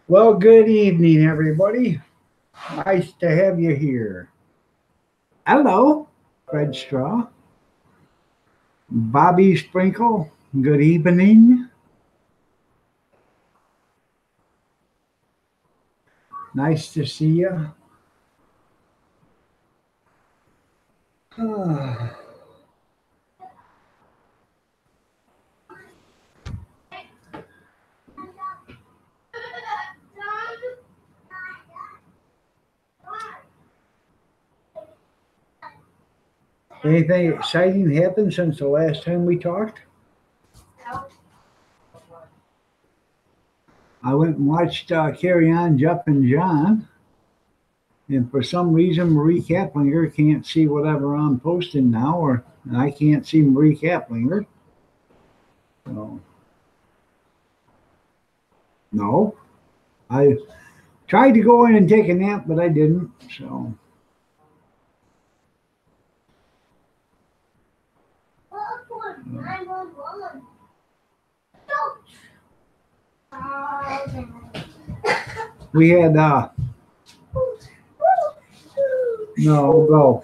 Well, good evening, everybody. Nice to have you here. Hello, Fred Straw, Bobby Sprinkle. Good evening. Nice to see you. Anything exciting happened since the last time we talked? I went and watched Carry On, Jeff and John, and for some reason Marie Kaplinger can't see whatever I'm posting now, or I can't see Marie Kaplinger. So, no, I tried to go in and take a nap, but I didn't. So. We had no go.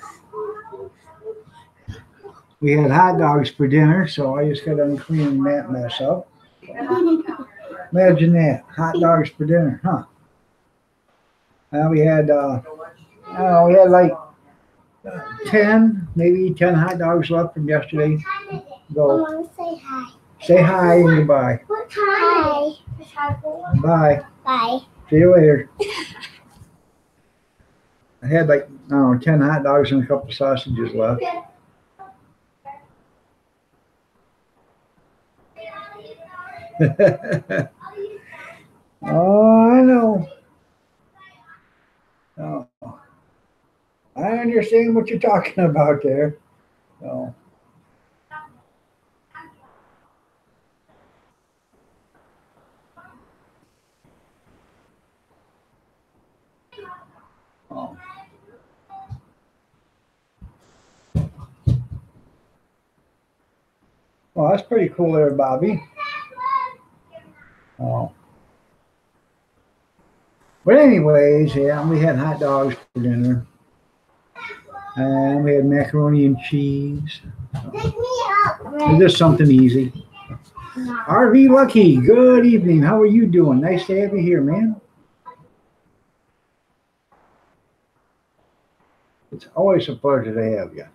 We had hot dogs for dinner, so I just got done cleaning that mess up. Imagine that, hot dogs for dinner, huh? We had we had like 10 hot dogs left from yesterday. Go. Say hi. Say hi and goodbye. Hi. Bye. Bye. See you later. I had like, I don't know, 10 hot dogs and a couple of sausages left. Oh, I know. Oh, I understand what you're talking about there. So. Oh. Well, that's pretty cool there, Bobby. Oh. But anyways, yeah, we had hot dogs for dinner. And we had macaroni and cheese. So, just something easy. RV Lucky, good evening. How are you doing? Nice to have you here, man. It's always a pleasure to have you.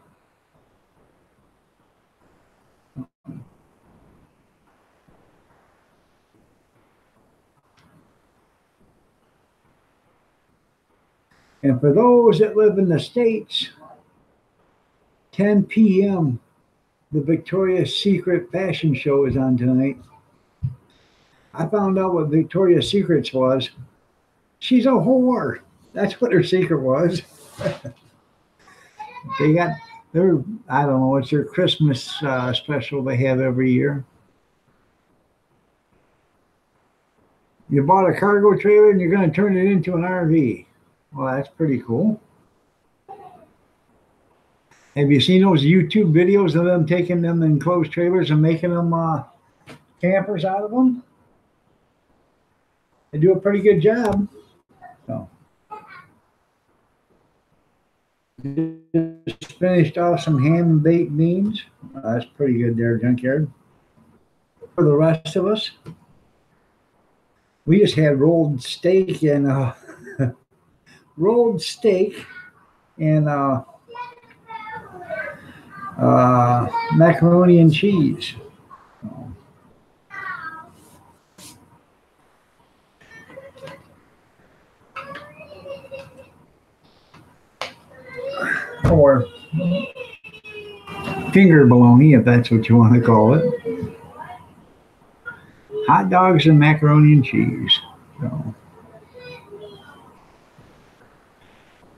And for those that live in the States, 10 p.m., the Victoria's Secret fashion show is on tonight. I found out what Victoria's Secret was. She's a whore. That's what her secret was. They got their, I don't know, it's their Christmas special they have every year. You bought a cargo trailer and you're going to turn it into an RV. Well, that's pretty cool. Have you seen those YouTube videos of them taking them enclosed trailers and making them campers out of them? They do a pretty good job. So, just finished off some ham and baked beans. That's pretty good there, Junkyard. For the rest of us, we just had rolled steak and rolled steak and macaroni and cheese. Or finger bologna, if that's what you want to call it. Hot dogs and macaroni and cheese. So,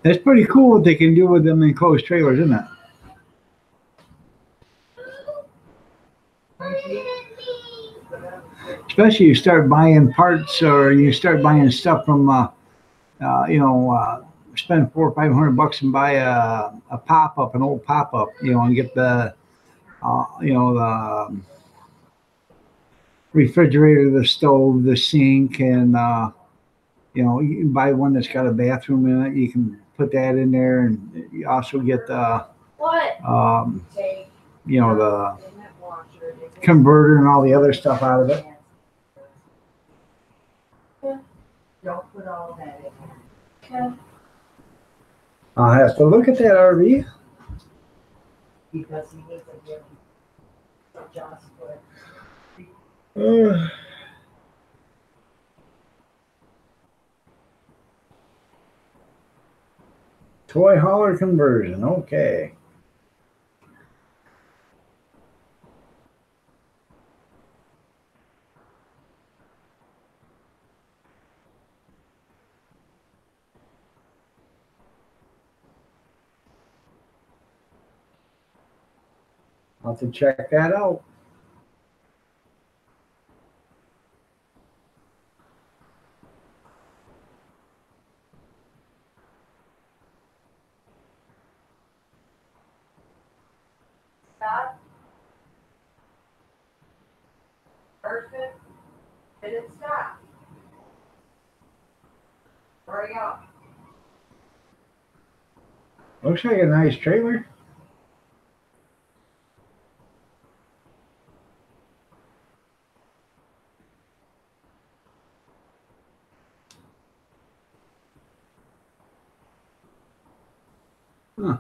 that's pretty cool what they can do with them enclosed trailers, isn't it? Especially you start buying parts or you start buying stuff from, spend 400 or 500 bucks and buy a pop up, an old pop up, and get the refrigerator, the stove, the sink, and You know, you can buy one that's got a bathroom in it. You can put that in there, and you also get the you know, the converter and all the other stuff out of it. Don't put all that in. I'll have to look at that RV. Because he needs to give just for Toy hauler conversion. Okay. I'll have to check that out. stop. Person, did it stop? Hurry up. Looks like a nice trailer. Huh.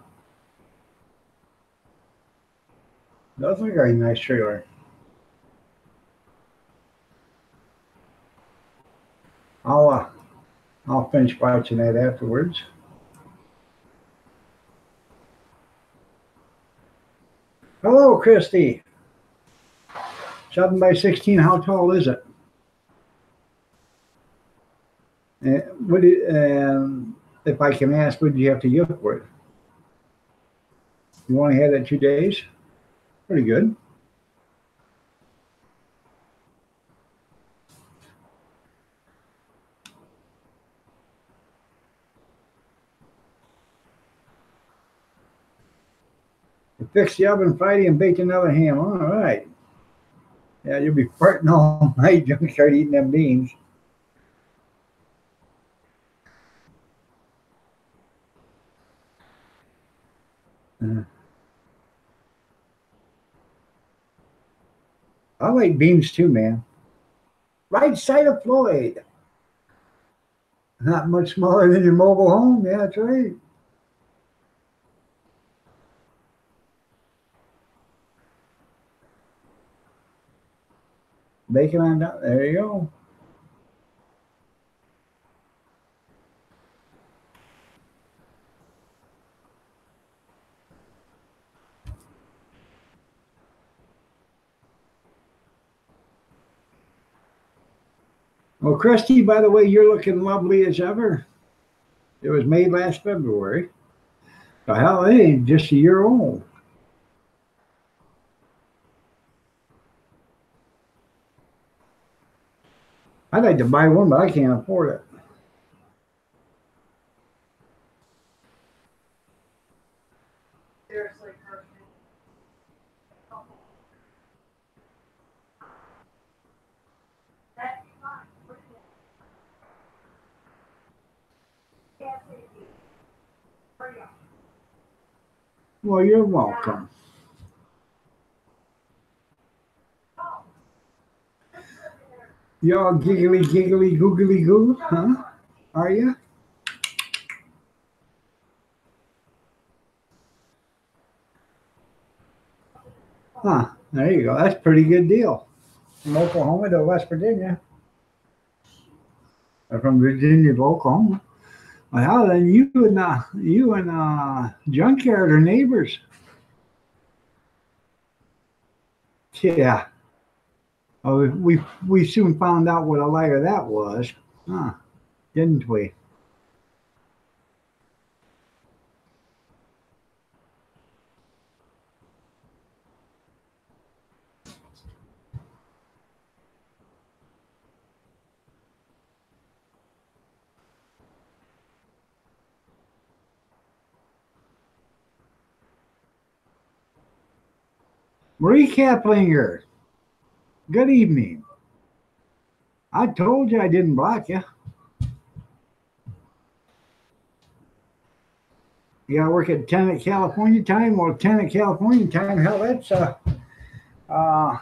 Does look like a nice trailer. I'll finish watching that afterwards. Hello, Christy. 7 by 16. How tall is it? If I can ask, what did you have to give for it? You only had it 2 days? Pretty good. You fixed the oven Friday and baked another ham. All right. Yeah, you'll be farting all night, junkyard, eating them beans. I like beans too, man. Right side of Floyd. Not much smaller than your mobile home. Yeah, that's right. Bacon on down. There you go. Well, Christy, by the way, you're looking lovely as ever. It was made last February. The hell, it ain't just a year old. I'd like to buy one, but I can't afford it. Seriously, person. That's fine. Hurry up. Well, you're welcome. You all giggly, giggly, googly goo, huh? Are you? Huh, there you go. That's a pretty good deal. From Oklahoma to West Virginia. Or from Virginia to Oklahoma. Well, then you and Junkyard are neighbors. Yeah. Oh, we soon found out what a liar that was, huh? Didn't we? Marie Kaplinger, good evening. I told you I didn't block you. You gotta work at 10 at California time. Well, 10 at California time, hell, that's well,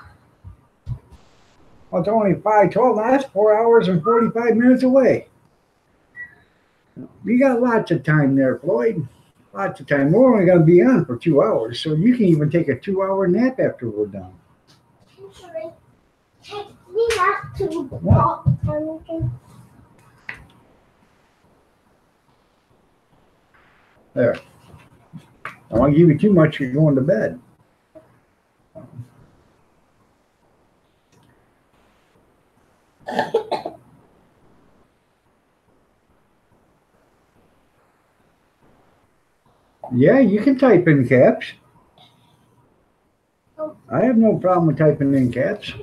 it's only 5:12. That's 4 hours and 45 minutes away. You got lots of time there, Floyd. Lots of time. We're only gonna be on for 2 hours, so you can even take a 2 hour nap after we're done. Take me back to the There. I don't want to give you too much. You're going to bed. Yeah, you can type in caps. I have no problem with typing in caps.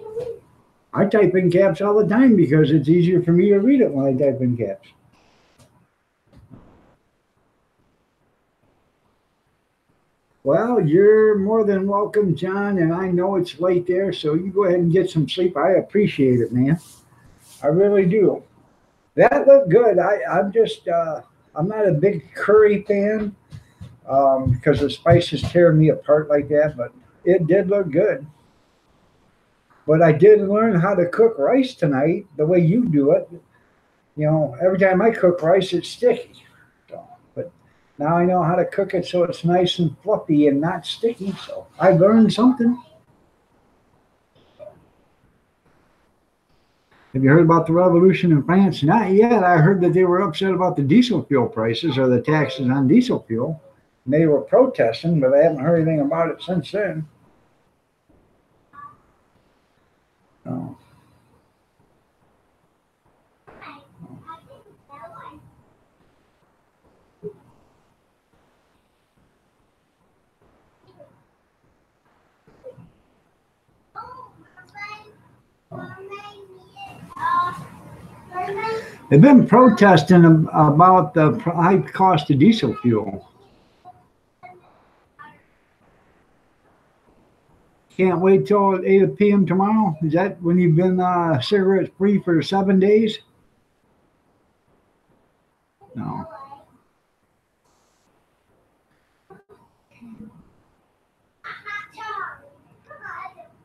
I type in caps all the time because it's easier for me to read it when I type in caps. Well, you're more than welcome, John, and I know it's late there, so you go ahead and get some sleep. I appreciate it, man. I really do. That looked good. I'm just, I'm not a big curry fan because the spices tear me apart like that, but it did look good. But I did learn how to cook rice tonight the way you do it. You know, every time I cook rice, it's sticky. So, but now I know how to cook it so it's nice and fluffy and not sticky. So I learned something. Have you heard about the revolution in France? Not yet. I heard that they were upset about the diesel fuel prices or the taxes on diesel fuel. And they were protesting, but I haven't heard anything about it since then. Oh. They've been protesting about the high cost of diesel fuel. Can't wait till 8 p.m. tomorrow. Is that when you've been cigarettes free for 7 days? No.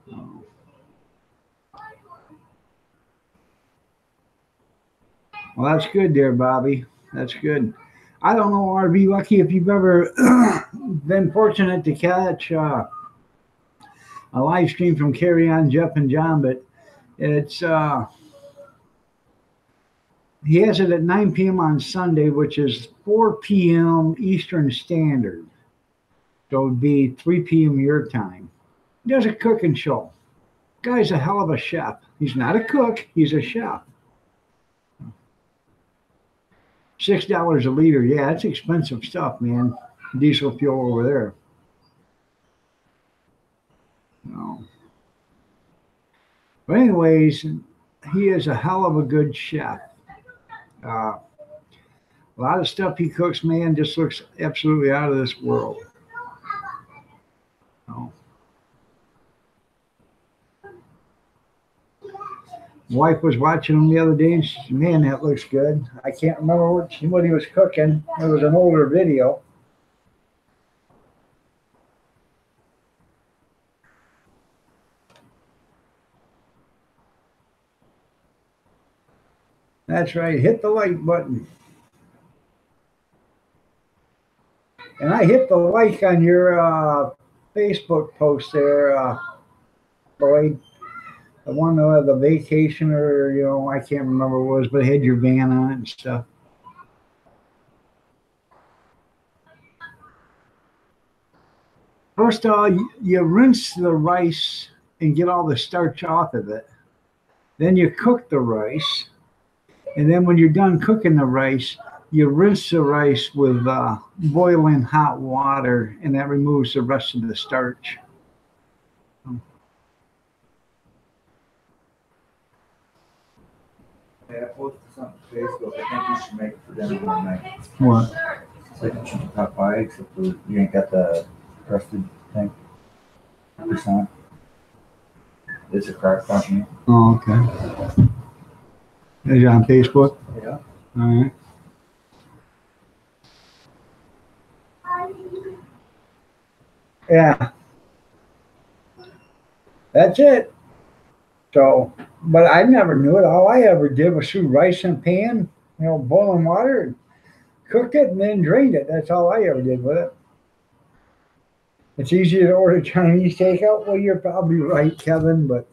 No. Well, that's good there, Bobby. That's good. I don't know, RV Lucky, if you've ever been fortunate to catch a live stream from Carry On Jeff and John, but it's he has it at 9 p.m. on Sunday, which is 4 p.m. Eastern Standard. So it would be 3 p.m. your time. He does a cooking show. Guy's a hell of a chef. He's not a cook, he's a chef. $6 a liter. Yeah, it's expensive stuff, man. Diesel fuel over there. No. But anyways, he is a hell of a good chef. A lot of stuff he cooks, man, just looks absolutely out of this world. No. Wife was watching him the other day and she said, man, that looks good. I can't remember what he was cooking. It was an older video. That's right. Hit the like button. And I hit the like on your Facebook post there, Lloyd. The one the vacation or, you know, I can't remember what it was, but it had your van on it and stuff. First of all, you rinse the rice and get all the starch off of it. Then you cook the rice. And then when you're done cooking the rice, you rinse the rice with boiling hot water, and that removes the rest of the starch. Hey, I posted something on Facebook. I think you should make it for dinner one night. What? It's like a chicken pot pie, except for you ain't got the crusted thing. Croissant. It's a crock pot meal. Oh, okay. Is it on Facebook? Yeah. All right. Yeah, that's it. So, but I never knew it. All I ever did was threw rice in a pan, boiling water, and cooked it, and then drained it. That's all I ever did with it. It's easier to order Chinese takeout. Well, you're probably right, Kevin, but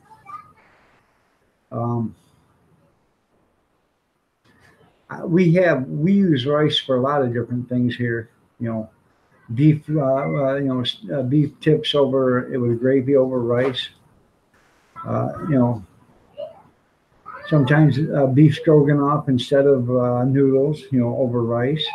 um, we use rice for a lot of different things here. Beef, beef tips over it with gravy over rice. Uh, you know, Sometimes beef stroganoff instead of noodles. Over rice.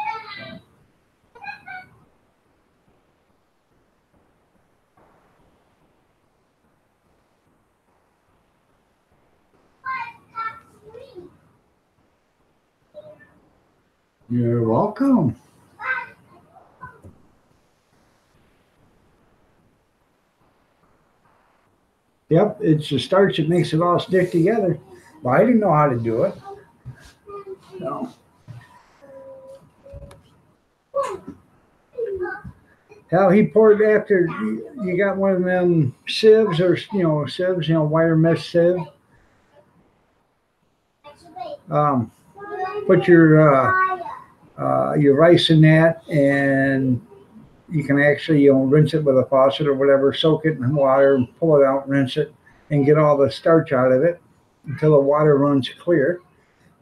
You're welcome. Yep, it's the starch that makes it all stick together. Well, I didn't know how to do it. So, how he poured after you got one of them sieves or sieves, wire mesh sieve. Put your rice in that, and you can actually rinse it with a faucet or whatever, soak it in water, and pull it out, rinse it, and get all the starch out of it until the water runs clear.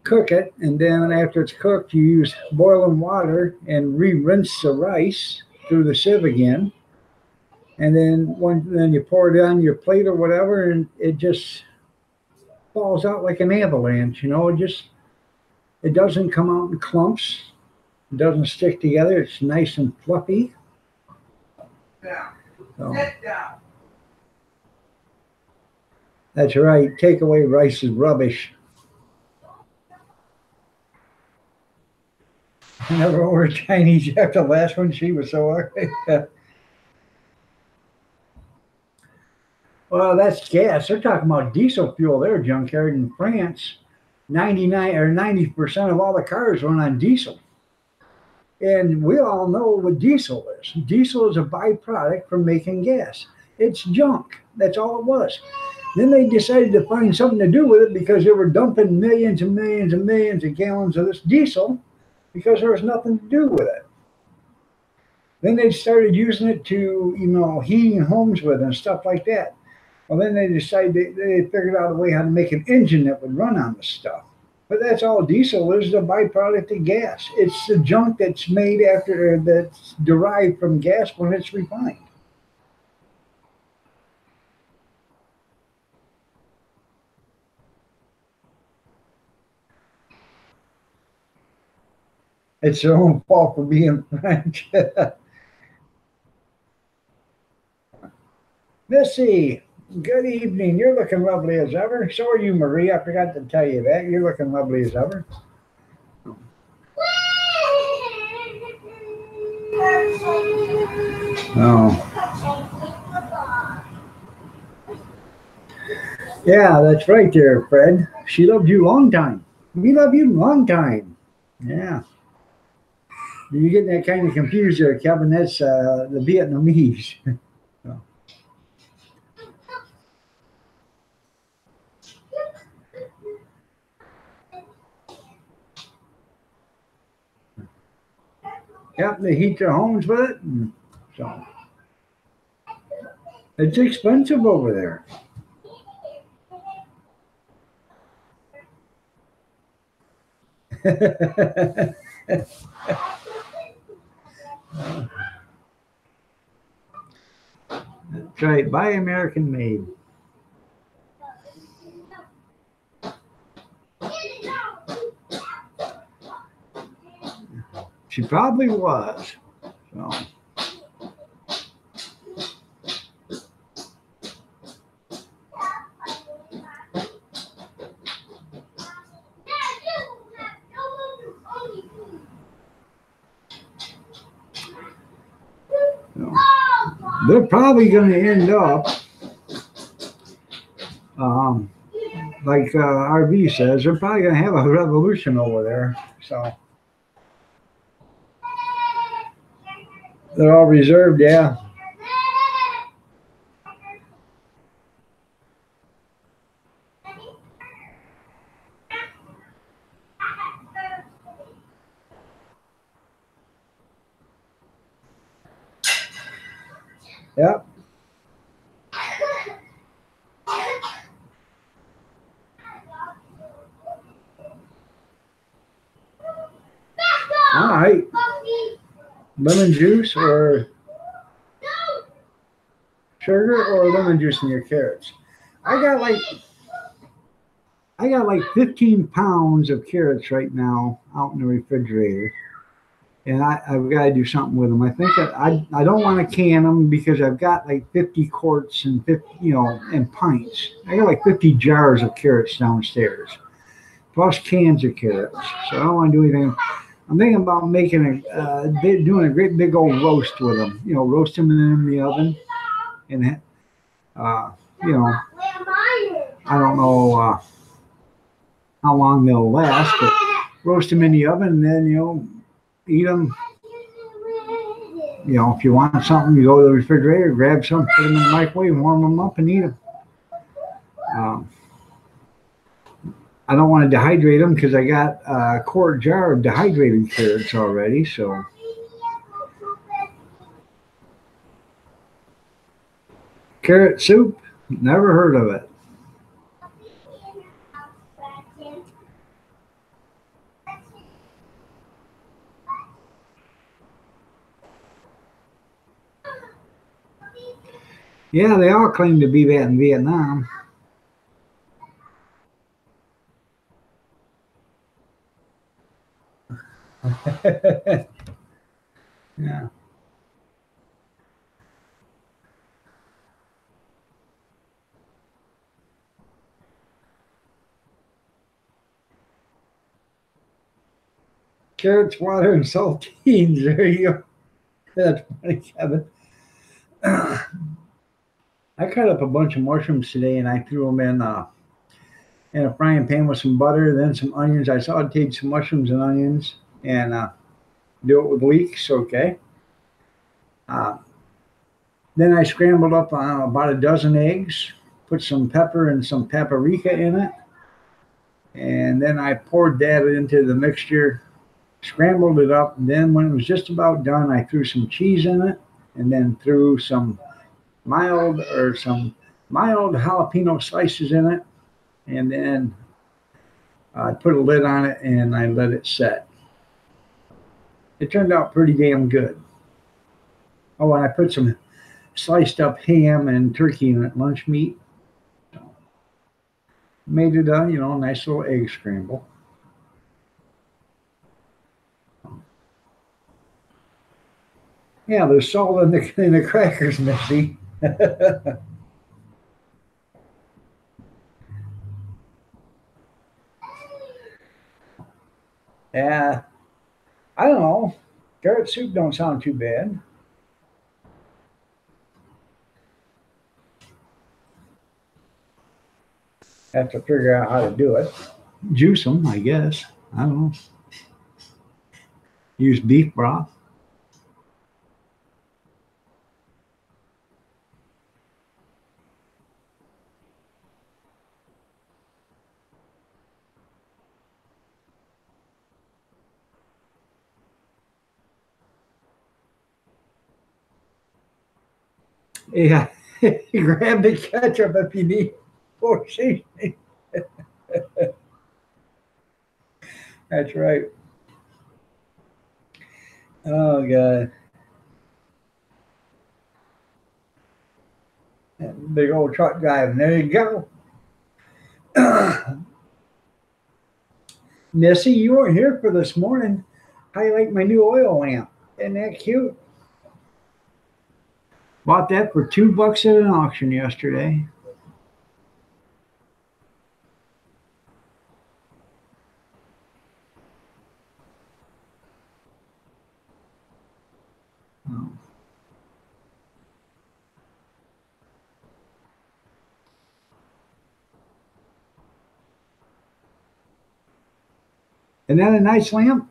Cook it, and then after it's cooked, you use boiling water and re-rinse the rice through the sieve again. And then you pour it on your plate or whatever, and it just falls out like an avalanche. It doesn't come out in clumps. It doesn't stick together. It's nice and fluffy. Down. So, Sit down. that's right. Takeaway rice is rubbish. I never ordered Chinese after the last one. She was so ugly. Well, that's gas. They're talking about diesel fuel there, junkyard in France. 99 or 90% of all the cars run on diesel. And we all know what diesel is. Diesel is a byproduct from making gas. It's junk. That's all it was. Then they decided to find something to do with it because they were dumping millions and millions and millions of gallons of this diesel because there was nothing to do with it. Then they started using it to, heating homes with and stuff like that. Well, then they decided they figured out a way how to make an engine that would run on the stuff. But that's all diesel is, the byproduct of gas. It's the junk that's made that's derived from gas when it's refined. It's their own fault for being French. Missy, good evening. You're looking lovely as ever. So are you, Marie. I forgot to tell you that. You're looking lovely as ever. Oh. Yeah, that's right there, Fred. She loved you long time. We love you long time. Yeah. You're getting that kind of confused there, Kevin. That's the Vietnamese. So. Yep, they heat their homes with it. And so it's expensive over there. That's right. Buy American made. She probably was. So. They're probably going to end up, like RV says, they're probably going to have a revolution over there. So they're all reserved, yeah. Yep. All right. Lemon juice or sugar or lemon juice in your carrots. I got like 15 pounds of carrots right now out in the refrigerator. And I've got to do something with them. I think that I don't want to can them because I've got like 50 quarts and 50, and pints. I got like 50 jars of carrots downstairs, plus cans of carrots. So I don't want to do anything. I'm thinking about making doing a great big old roast with them. Roast them in the oven, and I don't know how long they'll last, but roast them in the oven, and then eat them. If you want something, you go to the refrigerator, grab some, put them in the microwave, warm them up, and eat them. I don't want to dehydrate them because I got a quart jar of dehydrated carrots already. So carrot soup, never heard of it. Yeah, they all claim to be that in Vietnam. Yeah. Carrots, water, and saltines. There you go. That's funny, Kevin. I cut up a bunch of mushrooms today and I threw them in a frying pan with some butter, then some onions. I sauteed some mushrooms and onions and do it with leeks, okay. Then I scrambled up about a dozen eggs, put some pepper and some paprika in it, and then I poured that into the mixture, scrambled it up, and then when it was just about done, I threw some cheese in it, and then threw some mild jalapeno slices in it, and then I put a lid on it and I let it set. It turned out pretty damn good. Oh, and I put some sliced up ham and turkey in it, lunch meat. So made it a nice little egg scramble. Yeah, there's salt in the crackers, Missy. Yeah, I don't know. Carrot soup don't sound too bad. Have to figure out how to do it. Juice them, I guess. I don't know. Use beef broth. Yeah, grab the ketchup if you need more seasoning. That's right. Oh, God. That big old truck driving. There you go. Missy, you weren't here for this morning. How you like my new oil lamp? Isn't that cute? Bought that for $2 at an auction yesterday. Oh. Isn't that a nice lamp?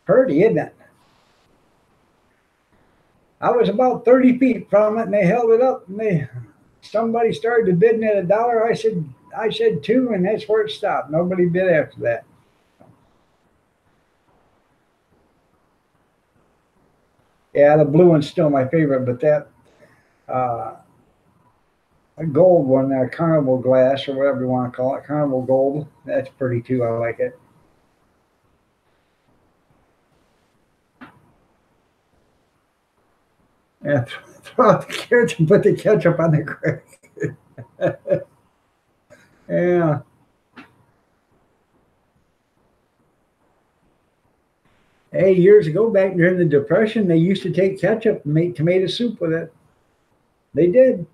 Pretty, isn't it? I was about 30 feet from it, and they held it up, and somebody started bidding at $1. I said $2, and that's where it stopped. Nobody bid after that. Yeah, the blue one's still my favorite, but that a gold one, a Carnival glass or whatever you want to call it, Carnival Gold. That's pretty too. I like it. And throw out the carrots and put the ketchup on the crack. Yeah. Hey, years ago, back during the Depression, they used to take ketchup and make tomato soup with it. They did.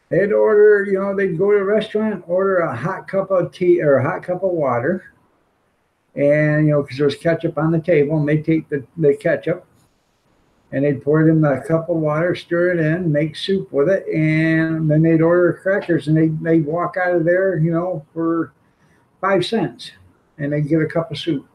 They'd order, they'd go to a restaurant, order a hot cup of tea or a hot cup of water, and because there was ketchup on the table, and they'd take the ketchup and they'd pour it in the cup of water, stir it in, make soup with it, and then they'd order crackers, and they'd walk out of there, for 5 cents, and they'd get a cup of soup.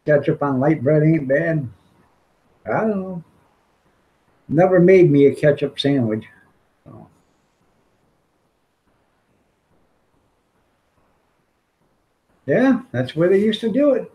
Ketchup on light bread ain't bad. I don't know. Never made me a ketchup sandwich. So. Yeah, that's where they used to do it.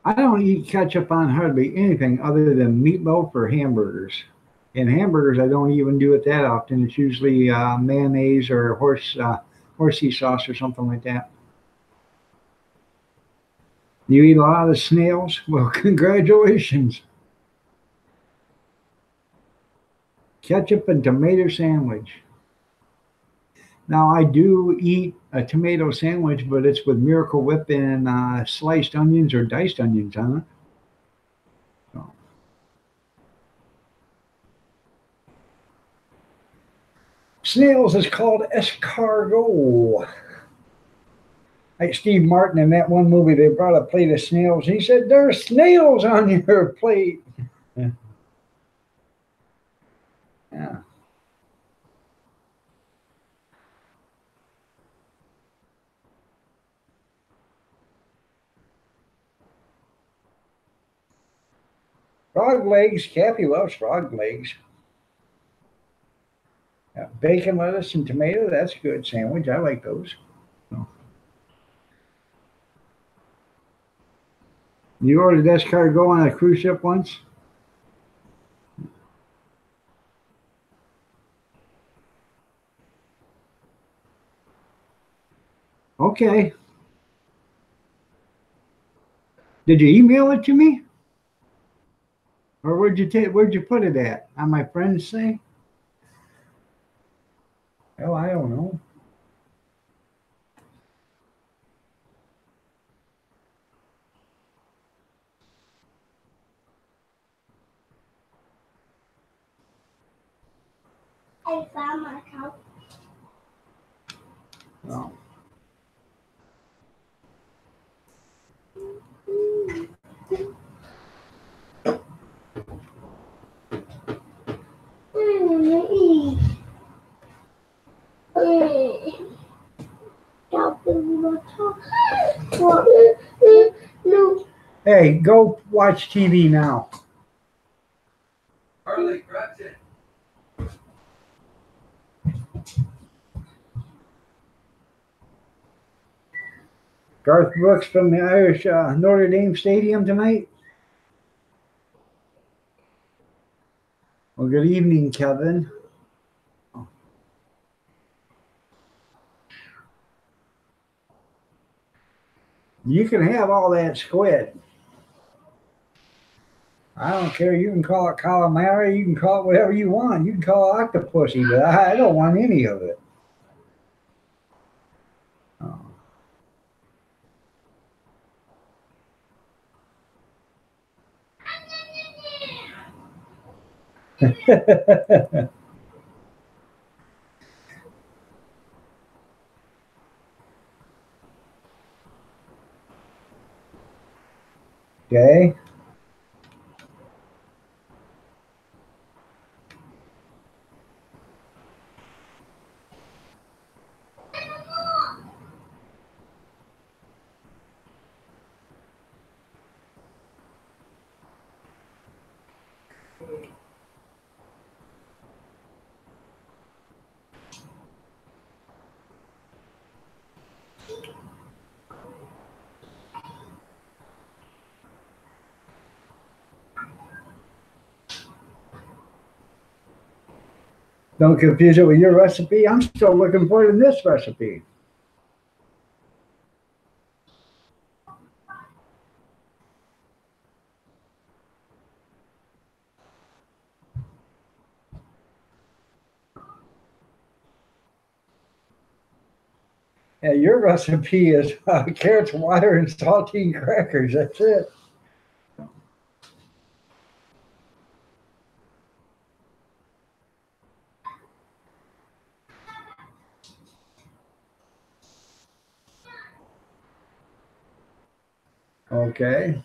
I don't eat ketchup on hardly anything other than meatloaf or hamburgers. And hamburgers, I don't even do it that often. It's usually mayonnaise or horsey sauce or something like that. You eat a lot of snails? Well, congratulations. Ketchup and tomato sandwich. Now, I do eat a tomato sandwich, but it's with Miracle Whip and sliced onions or diced onions on it. So. Snails is called escargot. Like Steve Martin in that one movie, they brought a plate of snails. He said, "There's snails on your plate." Yeah. Frog legs. Cappy loves frog legs. Yeah, bacon, lettuce, and tomato. That's a good sandwich. I like those. So. You ordered escargot on a cruise ship once? Okay. Did you email it to me? Or where'd you put it at? On my friend's thing? Well, I don't know. I found my cup. No. No. Hey, go watch TV now. Harley, correct it. Garth Brooks from the Irish Notre Dame Stadium tonight. Well, good evening, Kevin. You can have all that squid. I don't care. You can call it calamari. You can call it whatever you want. You can call it octopusy, but I don't want any of it. Oh. Okay. Don't confuse it with your recipe. I'm still looking for it in this recipe. Yeah, your recipe is carrots, water, and saltine crackers. That's it. Okay.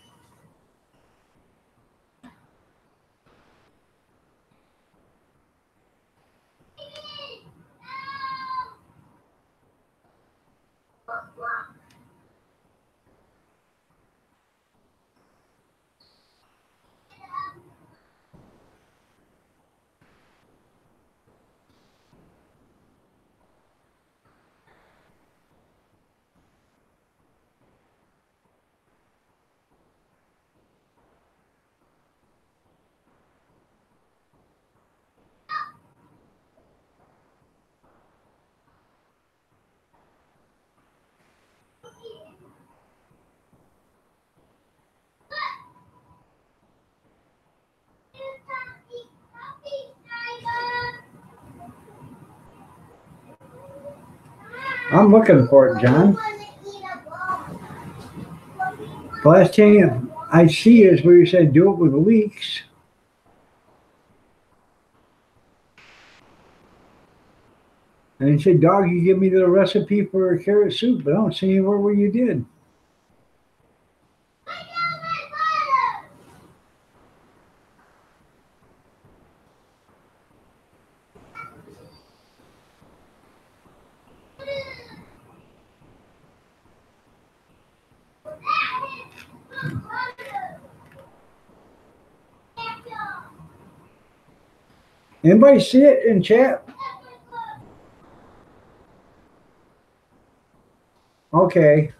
I'm looking for it, John. The last thing I see is where you said do it with leeks. And you said, dog, you give me the recipe for a carrot soup, but I don't see anywhere where you did. Anybody see it in chat? Okay.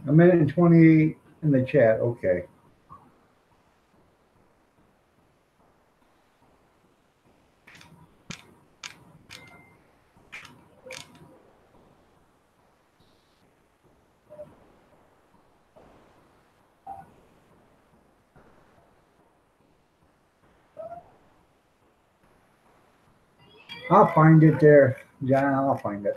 A minute and 28 in the chat. Okay. I'll find it there, John. I'll find it.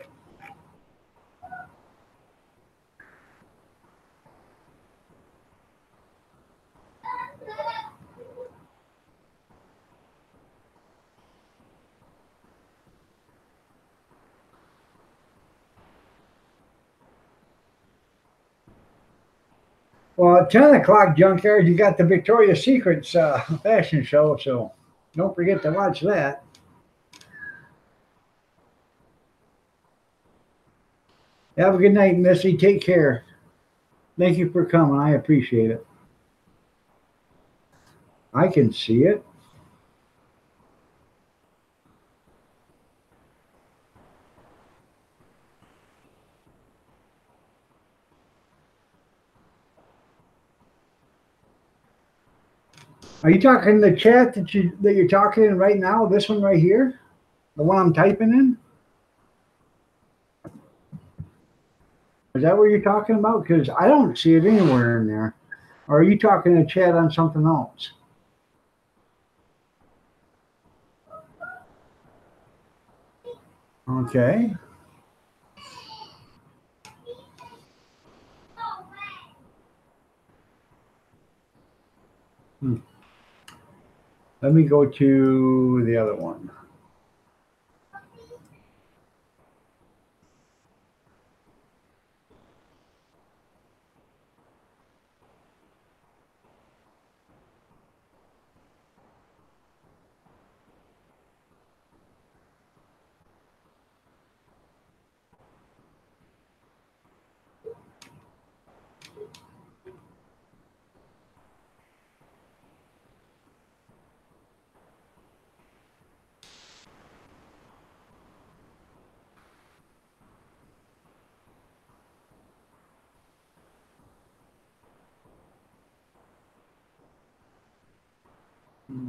Well, at 10 o'clock, Junkyard, you got the Victoria's Secrets fashion show, so don't forget to watch that. Have a good night, Missy. Take care. Thank you for coming. I appreciate it. I can see it. Are you talking the chat that you're talking in right now? This one right here, the one I'm typing in. Is that what you're talking about? Because I don't see it anywhere in there. Or are you talking to chat on something else? Okay. Let me go to the other one. All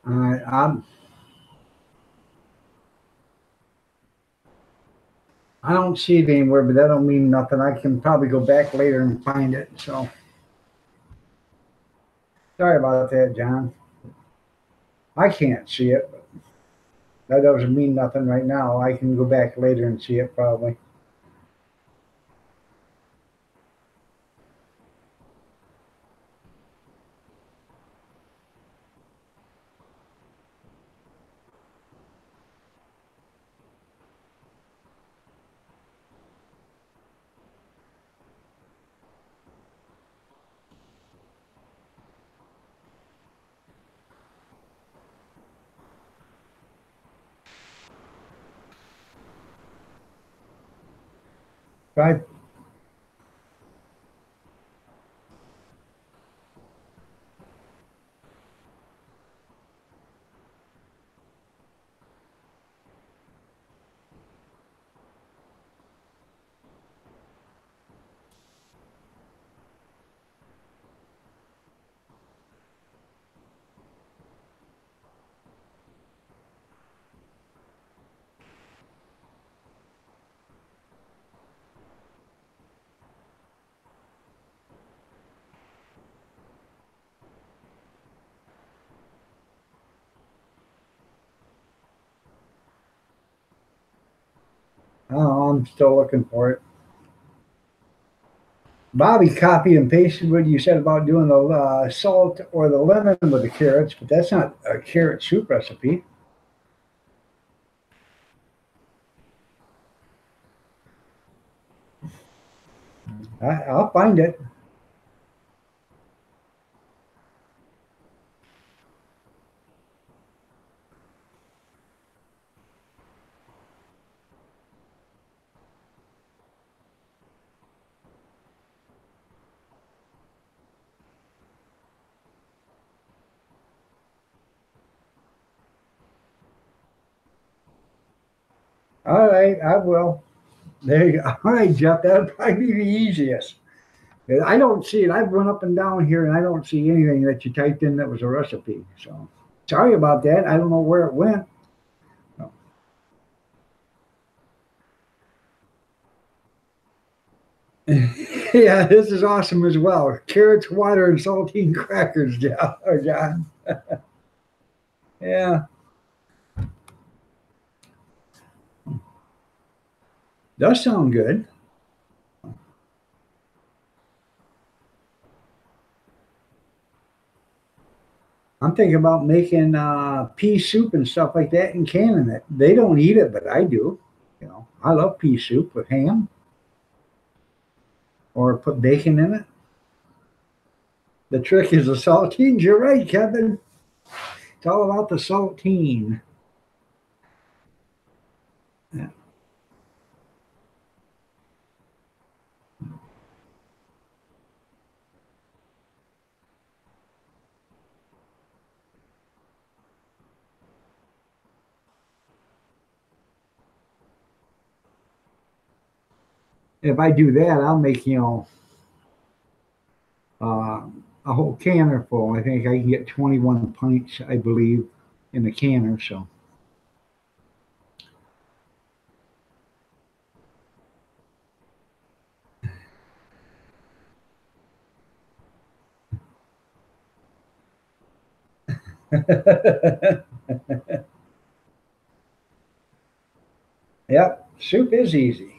right, I don't see it anywhere, but that don't mean nothing. I can probably go back later and find it. So sorry about that, John. I can't see it, but that doesn't mean nothing right now. I can go back later and see it probably. Right. Oh, I'm still looking for it. Bobby copied and pasted what you said about doing the salt or the lemon with the carrots, but that's not a carrot soup recipe. I'll find it. All right, I will. There you go. All right, Jeff, that'll probably be the easiest. I don't see it. I've run up and down here and I don't see anything that you typed in that was a recipe. So sorry about that. I don't know where it went. No. Yeah, this is awesome as well. Carrots, water, and saltine crackers, John. Yeah. Does sound good. I'm thinking about making pea soup and stuff like that and canning it. They don't eat it, but I do. You know, I love pea soup with ham or put bacon in it. The trick is the saltines. You're right, Kevin. It's all about the saltine. Yeah. If I do that, I'll make, uh, a whole canner full. I think I can get 21 pints, I believe, in the canner. So, yep, soup is easy.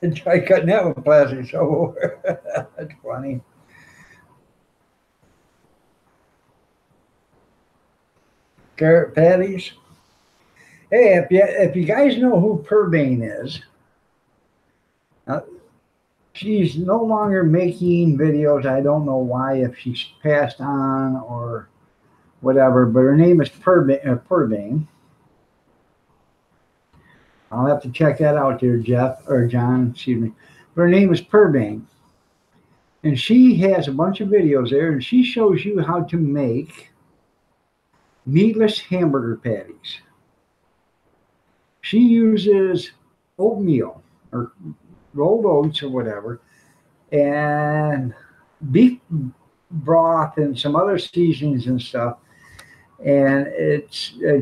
And try cutting that with plastic. So that's funny. Carrot patties. Hey, if you guys know who Purbain is, uh, she's no longer making videos. I don't know why, if she's passed on or whatever, but her name is Purbain. I'll have to check that out there, Jeff, or John, excuse me. Her name is Purbain. And she has a bunch of videos there, and she shows you how to make meatless hamburger patties. She uses oatmeal or rolled oats or whatever, and beef broth and some other seasonings and stuff. And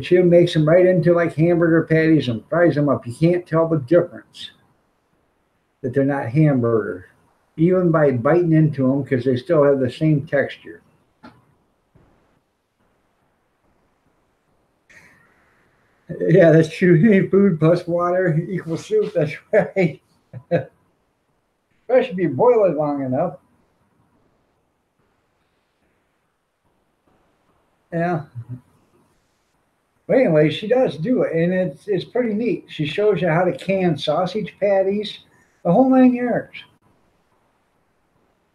she makes them right into like hamburger patties and fries them up. You can't tell the difference that they're not hamburger, even by biting into them, because they still have the same texture. Yeah, that's true. Food plus water equals soup. That's right. Especially if you boil it long enough. Yeah. But anyway, she does do it, and it's pretty neat. She shows you how to can sausage patties, the whole 9 yards.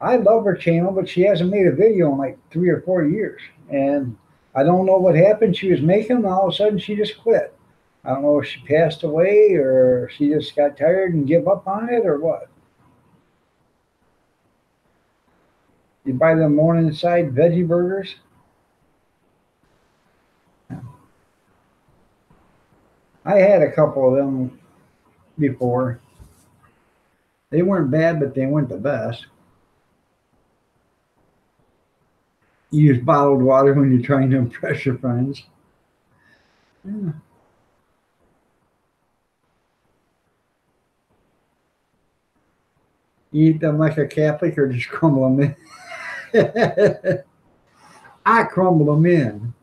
I love her channel, but she hasn't made a video in like 3 or 4 years. And I don't know what happened. She was making them, all of a sudden she just quit. I don't know if she passed away or she just got tired and give up on it or what. You buy the Morningside veggie burgers. I had a couple of them before. They weren't bad, but they weren't the best. You use bottled water when you're trying to impress your friends. Yeah. You eat them like a Catholic or just crumble them in? I crumble them in.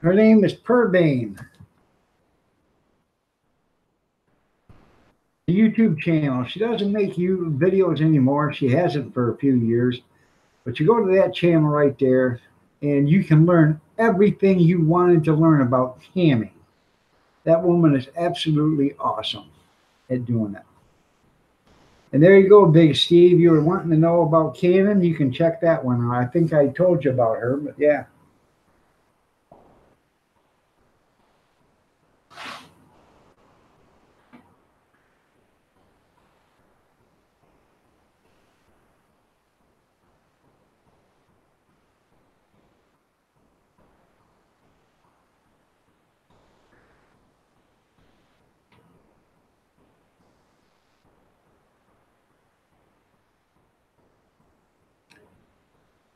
Her name is Purbane. The YouTube channel. She doesn't make videos anymore. She hasn't for a few years. But you go to that channel right there, and you can learn everything you wanted to learn about camming. That woman is absolutely awesome at doing it. And there you go, Big Steve. You were wanting to know about camming. You can check that one out. I think I told you about her, but yeah.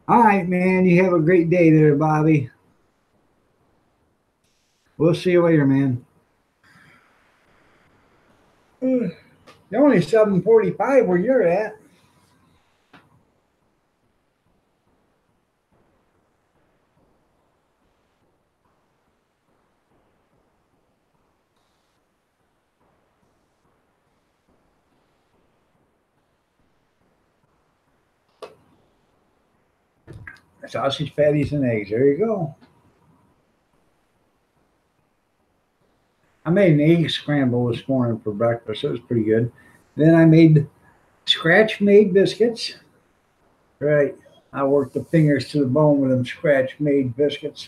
All right, man. You have a great day there, Bobby. We'll see you later, man. You're only 7:45 where you're at. Sausage patties and eggs. There you go. I made an egg scramble this morning for breakfast. It was pretty good. Then I made scratch-made biscuits. Right. I worked the fingers to the bone with them scratch-made biscuits.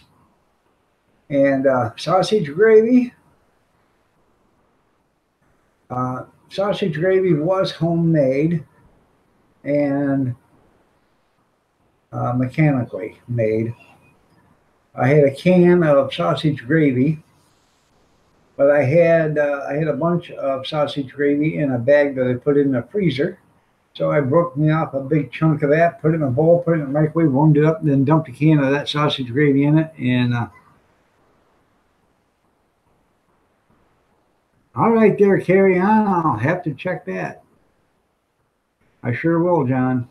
And sausage gravy. Sausage gravy was homemade and mechanically made. I had a can of sausage gravy, but I had a bunch of sausage gravy in a bag that I put in the freezer. So I broke me off a big chunk of that, put it in a bowl, put it in the microwave, warmed it up, and then dumped a can of that sausage gravy in it. And all right there, carry on. I'll have to check that. I sure will, John.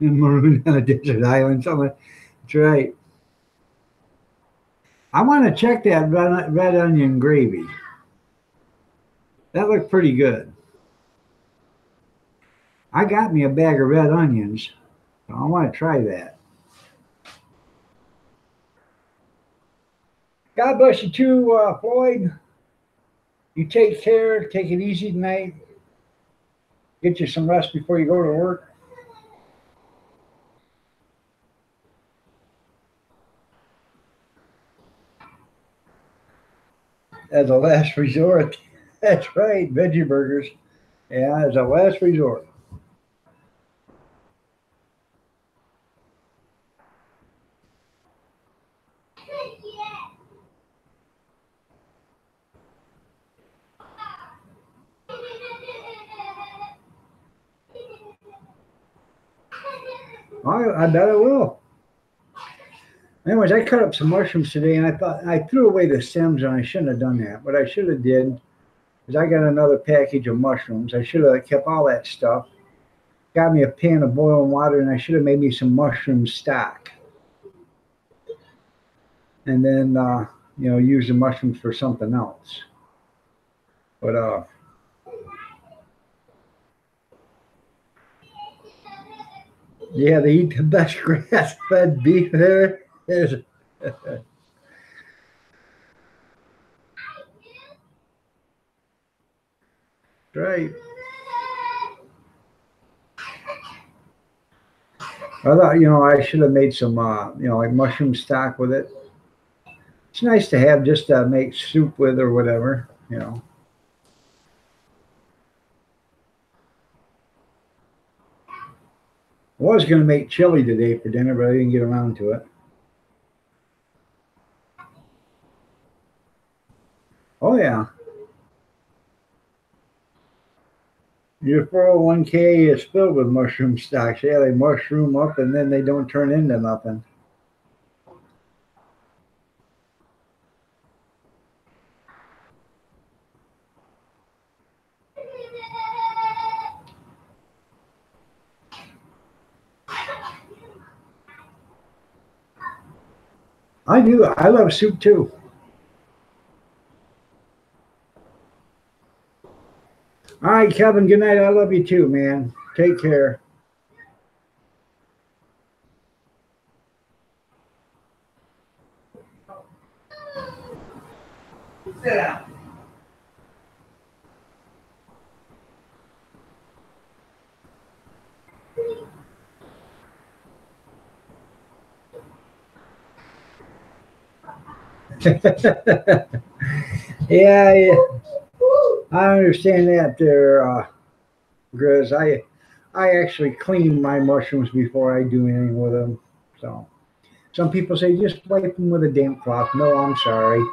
Maroon on a desert island, something. That's right. I want to check that red onion gravy. That looked pretty good. I got me a bag of red onions, so I want to try that. God bless you too, Floyd. You take care. Take it easy tonight. Get you some rest before you go to work. As a last resort. That's right, veggie burgers. Yeah, as a last resort. I bet it will. Anyways, I cut up some mushrooms today, and I thought I threw away the stems, and I shouldn't have done that. What I should have did is I got another package of mushrooms. I should have kept all that stuff. Got me a pan of boiling water, and I should have made me some mushroom stock, and then use the mushrooms for something else. But yeah, they eat the best grass-fed beef there is. Right. I thought, I should have made some, like mushroom stock with it. It's nice to have just to make soup with or whatever. I was going to make chili today for dinner, but I didn't get around to it. Oh, yeah. Your 401k is filled with mushroom stocks. Yeah, they mushroom up and then they don't turn into nothing. I do. I love soup too. All right, Kevin, good night. I love you too, man. Take care. Sit down. Yeah, I understand that there, Grizz. I actually clean my mushrooms before I do anything with them. So some people say just wipe them with a damp cloth. No, I'm sorry.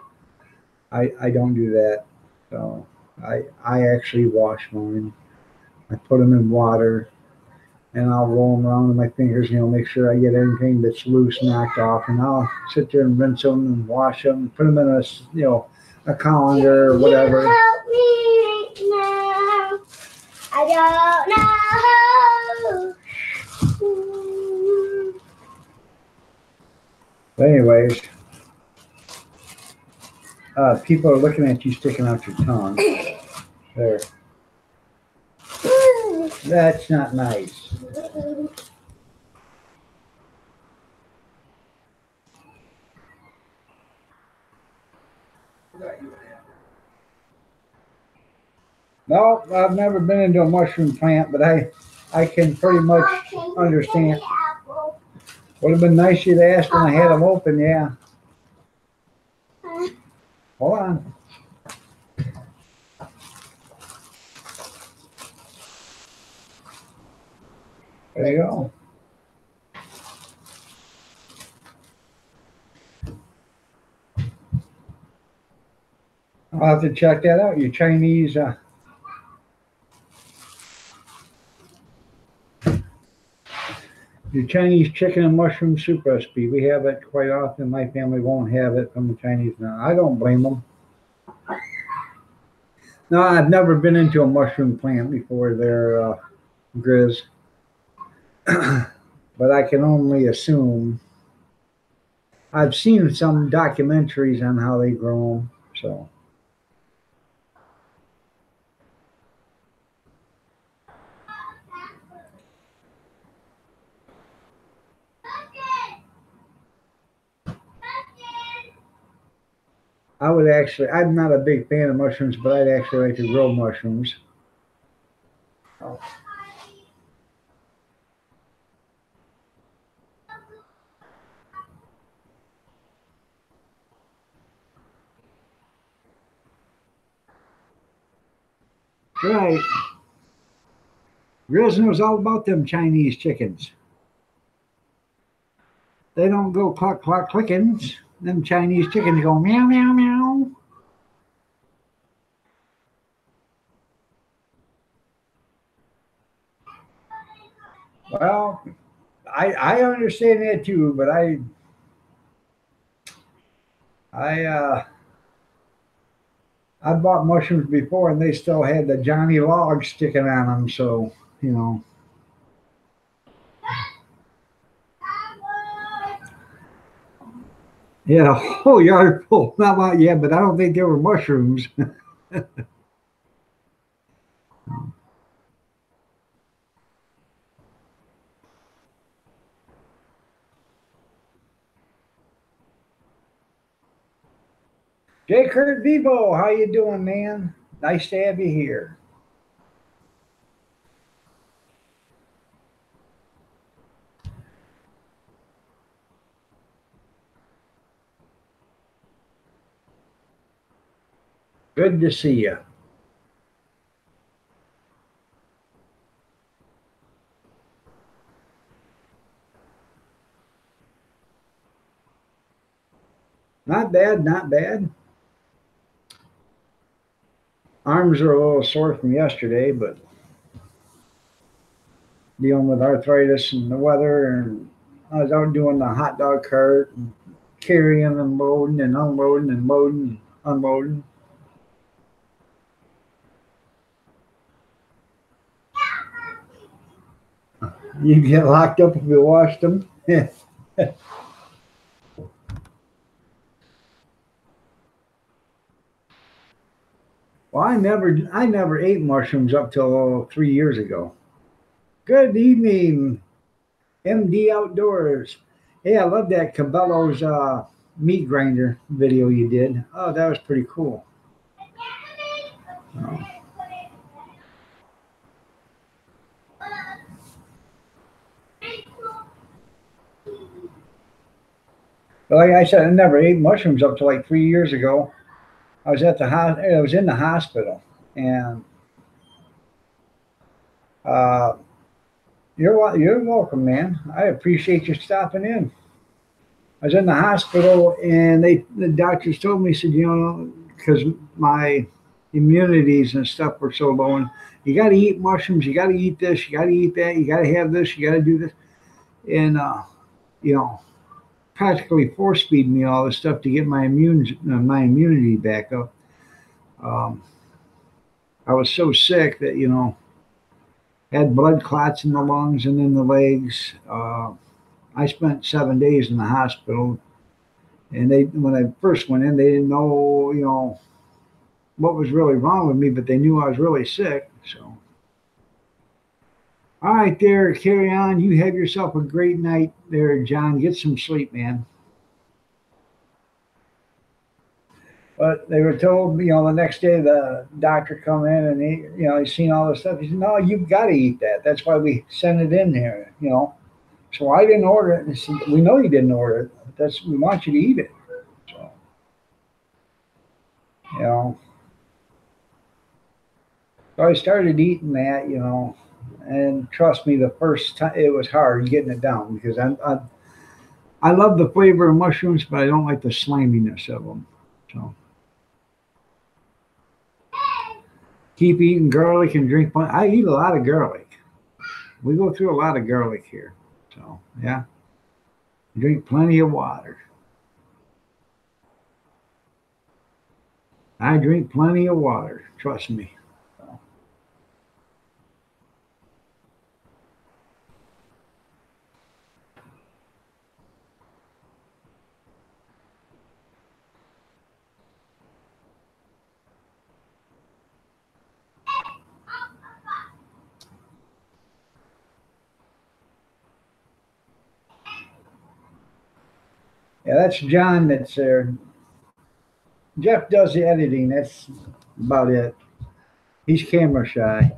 I don't do that. So I actually wash mine. I put them in water and I'll roll them around with my fingers, make sure I get everything that's loose knocked off, and I'll sit there and rinse them and wash them, put them in a colander or whatever. Can you help me right now? I don't know. But anyways, people are looking at you sticking out your tongue. There. That's not nice. No, I've never been into a mushroom plant, but I can pretty much understand. Would have been nice you'd asked when I had them open, yeah. Hold on. There you go. I'll have to check that out. Your Chinese, your Chinese chicken and mushroom soup recipe. We have it quite often. My family won't have it from the Chinese now. I don't blame them. No, I've never been into a mushroom plant before there, Grizz. But I can only assume. I've seen some documentaries on how they grow them, so. I'm not a big fan of mushrooms, but I'd actually like to grow mushrooms. Oh. Right. Grizz knows all about them Chinese chickens. They don't go cluck cluck clickings. Them Chinese chickens go meow meow meow. Well, I understand that too, but I I bought mushrooms before and they still had the Johnny Log sticking on them, so you know. Yeah, whole yard full. Not like yeah, but I don't think they were mushrooms. J. Kurt Vivo, how you doing, man? Nice to have you here. Good to see you. Not bad, not bad. Arms are a little sore from yesterday, but dealing with arthritis and the weather, and I was out doing the hot dog cart and carrying and loading and unloading and loading and unloading. You get locked up if you washed them. Well, I never ate mushrooms up till 3 years ago. Good evening, MD Outdoors. Hey, I love that Cabela's meat grinder video you did. Oh, that was pretty cool. Oh. But like I said, I never ate mushrooms up to like 3 years ago. I was at the I was in the hospital, and uh, you're welcome, man. I appreciate you stopping in. I was in the hospital, and the doctors told me, said, you know, because my immunities and stuff were so low, and you got to eat mushrooms, you got to eat this, you got to eat that, you got to have this, you got to do this, and you know, practically force feed me all this stuff to get my immunity back up. Um, I was so sick that had blood clots in the lungs and in the legs. I spent 7 days in the hospital, and they when I first went in, they didn't know what was really wrong with me, but they knew I was really sick. So, all right, there, carry on. You have yourself a great night, there, John. Get some sleep, man. But they were told, the next day the doctor come in and he's seen all this stuff. He said, "No, you've got to eat that. That's why we sent it in here." So I didn't order it. And he said, "We know you didn't order it. But we want you to eat it." So you know, so I started eating that, and trust me, the first time it was hard getting it down because I love the flavor of mushrooms, but I don't like the sliminess of them. So. Keep eating garlic and drink. I eat a lot of garlic. We go through a lot of garlic here. So, yeah. Drink plenty of water. I drink plenty of water. Trust me. So. Yeah, that's John that's there. Jeff does the editing. That's about it. He's camera shy.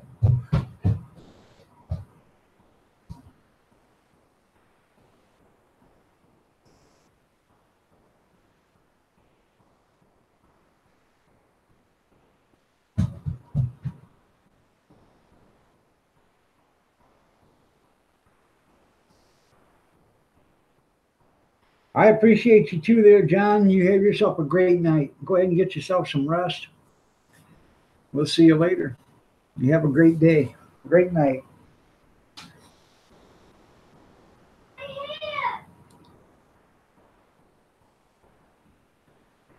I appreciate you too there, John. You have yourself a great night. Go ahead and get yourself some rest. We'll see you later. You have a great day. Great night.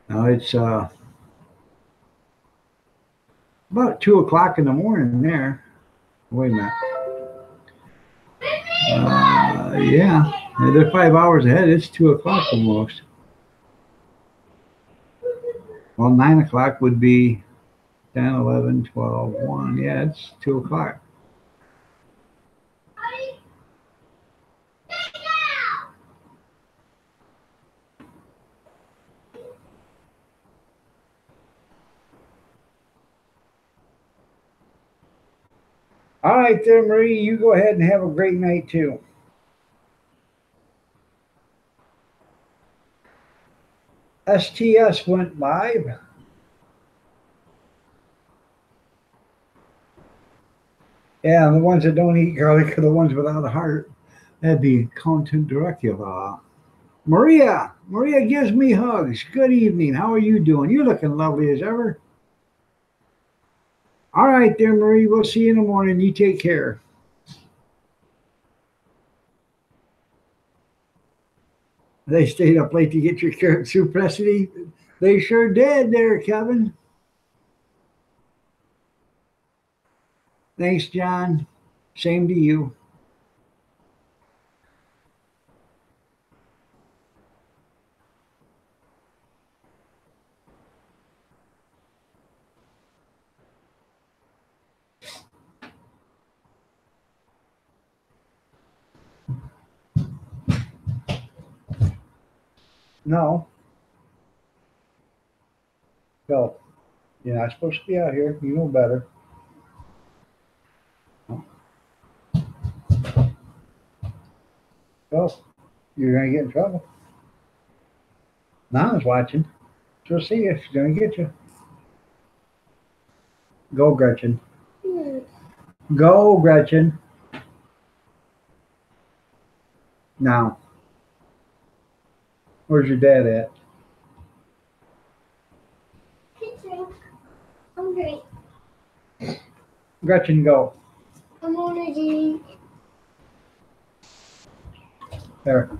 Now it's about 2 o'clock in the morning there. Wait a minute. Yeah, they're 5 hours ahead. It's 2 o'clock almost. Well, 9 o'clock would be 10, 11, 12, 1. Yeah, it's 2 o'clock. All right there, Marie. You go ahead and have a great night too. STS went live. Yeah, the ones that don't eat garlic are the ones without a heart. That'd be Count Dracula. Maria gives me hugs. Good evening. How are you doing? You're looking lovely as ever. All right there, Marie. We'll see you in the morning. You take care. They stayed up late to get your carrot soup recipe. They sure did there, Kevin. Thanks, John. Same to you. No. Go. You're not supposed to be out here. You know better. Go. You're going to get in trouble. Nana's watching. She'll see you. She's going to get you. Go, Gretchen. Go, Gretchen. Now. Where's your dad at? Kitchen. Hungry. Gretchen, go. I'm already. There.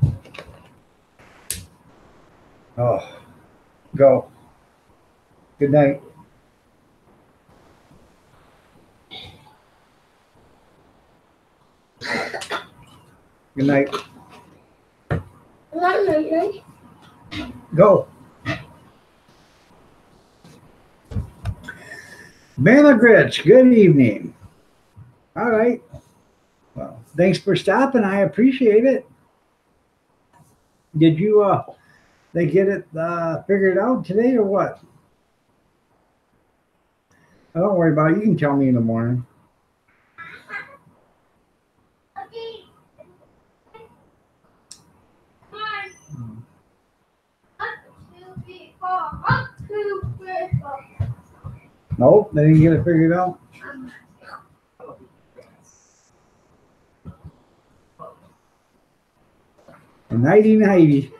Oh. Go. Good night. Good night. Not night. Go. Bama Grits, good evening. All right. Well, thanks for stopping. I appreciate it. Did you they get it figured out today or what? Don't worry about it. You can tell me in the morning. Okay. Nope, they didn't get it figured out. Nighty nighty.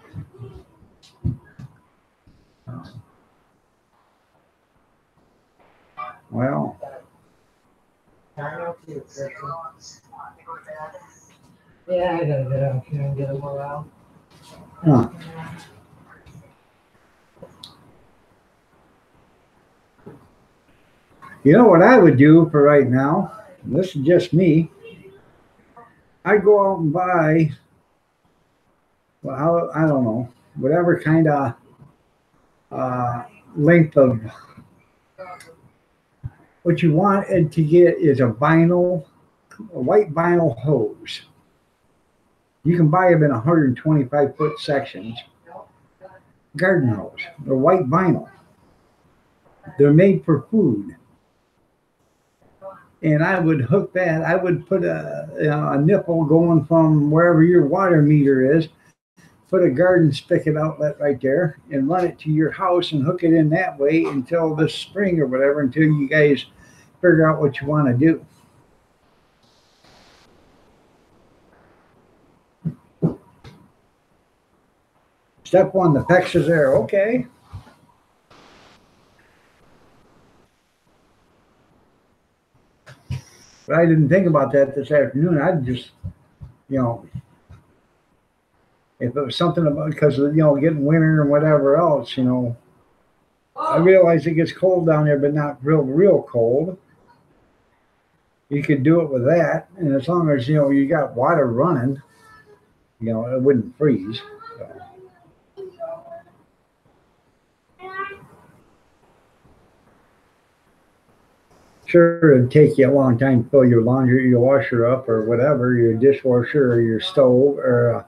Well, Yeah, I gotta get out here and get them around. huh. You know what I would do for right now? This is just me. I'd go out and buy, well, I don't know, whatever kind of length of what you want it to get is a white vinyl hose. You can buy them in 125-foot sections. Garden hose. They're white vinyl. They're made for food. And I would hook that. I would put a nipple going from wherever your water meter is, put a garden spigot outlet right there, and run it to your house and hook it in that way until the spring or whatever, until you guys figure out what you want to do. Step one, the PEX is there. Okay. But I didn't think about that this afternoon. I'd just, you know, if it was something about because of, you know, getting winter and whatever else, you know, I realize it gets cold down there, but not real cold. You could do it with that, and as long as, you know, you got water running, you know, it wouldn't freeze. So. Sure, it'd take you a long time to fill your laundry, your washer up, or whatever, your dishwasher, or your stove, or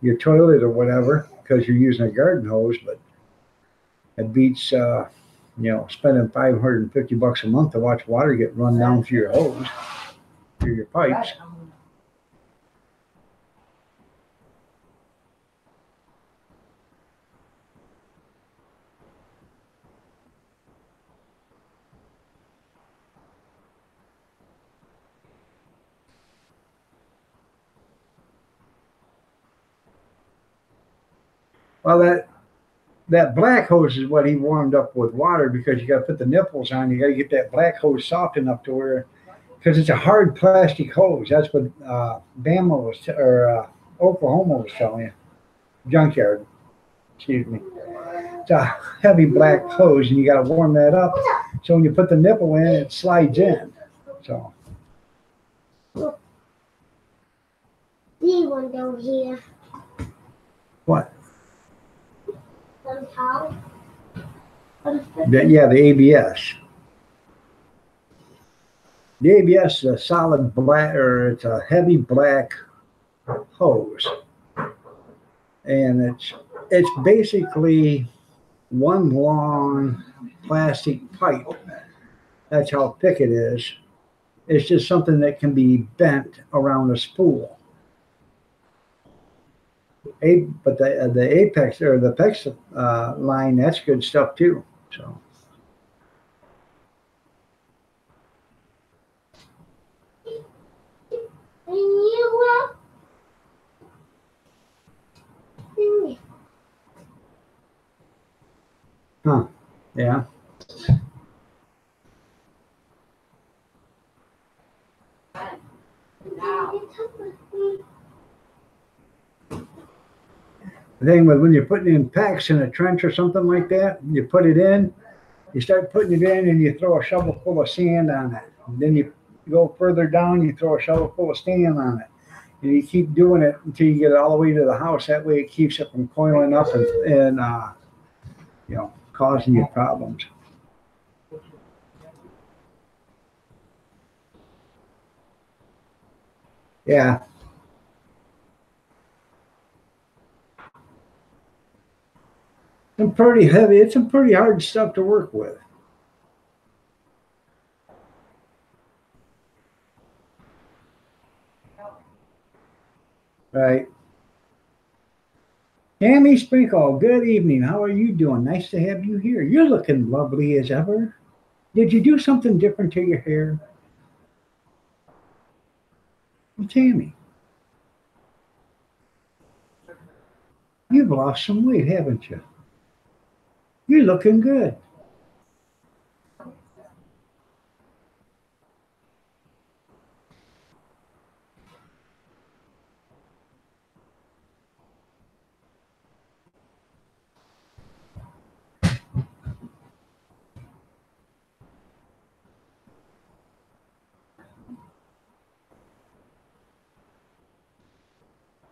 your toilet, or whatever, because you're using a garden hose. But it beats, you know, spending $550 a month to watch water get run down through your hose, through your pipes. Well, that black hose is what he warmed up with water because you got to put the nipples on. You got to get that black hose soft enough to where, because it's a hard plastic hose. That's what Bama was, or Oklahoma was telling you. Junkyard, excuse me. It's a heavy black hose, and you got to warm that up. So when you put the nipple in, it slides in. So. See one down here. What? On top. Yeah, the ABS. The ABS is a solid black, or it's a heavy black hose, and it's basically one long plastic pipe. That's how thick it is. It's just something that can be bent around a spool. But the Apex or the PEX line, that's good stuff too. So. Huh? Yeah. The thing with when you're putting in PEX in a trench or something like that, you put it in, you start putting it in, and you throw a shovel full of sand on it. And then you go further down, you throw a shovel full of sand on it. And you keep doing it until you get it all the way to the house. That way it keeps it from coiling up and you know, causing you problems. Yeah. Some pretty heavy. It's some pretty hard stuff to work with. Right. Tammy Sprinkle, good evening. How are you doing? Nice to have you here. You're looking lovely as ever. Did you do something different to your hair? Well, Tammy, you've lost some weight, haven't you? You're looking good.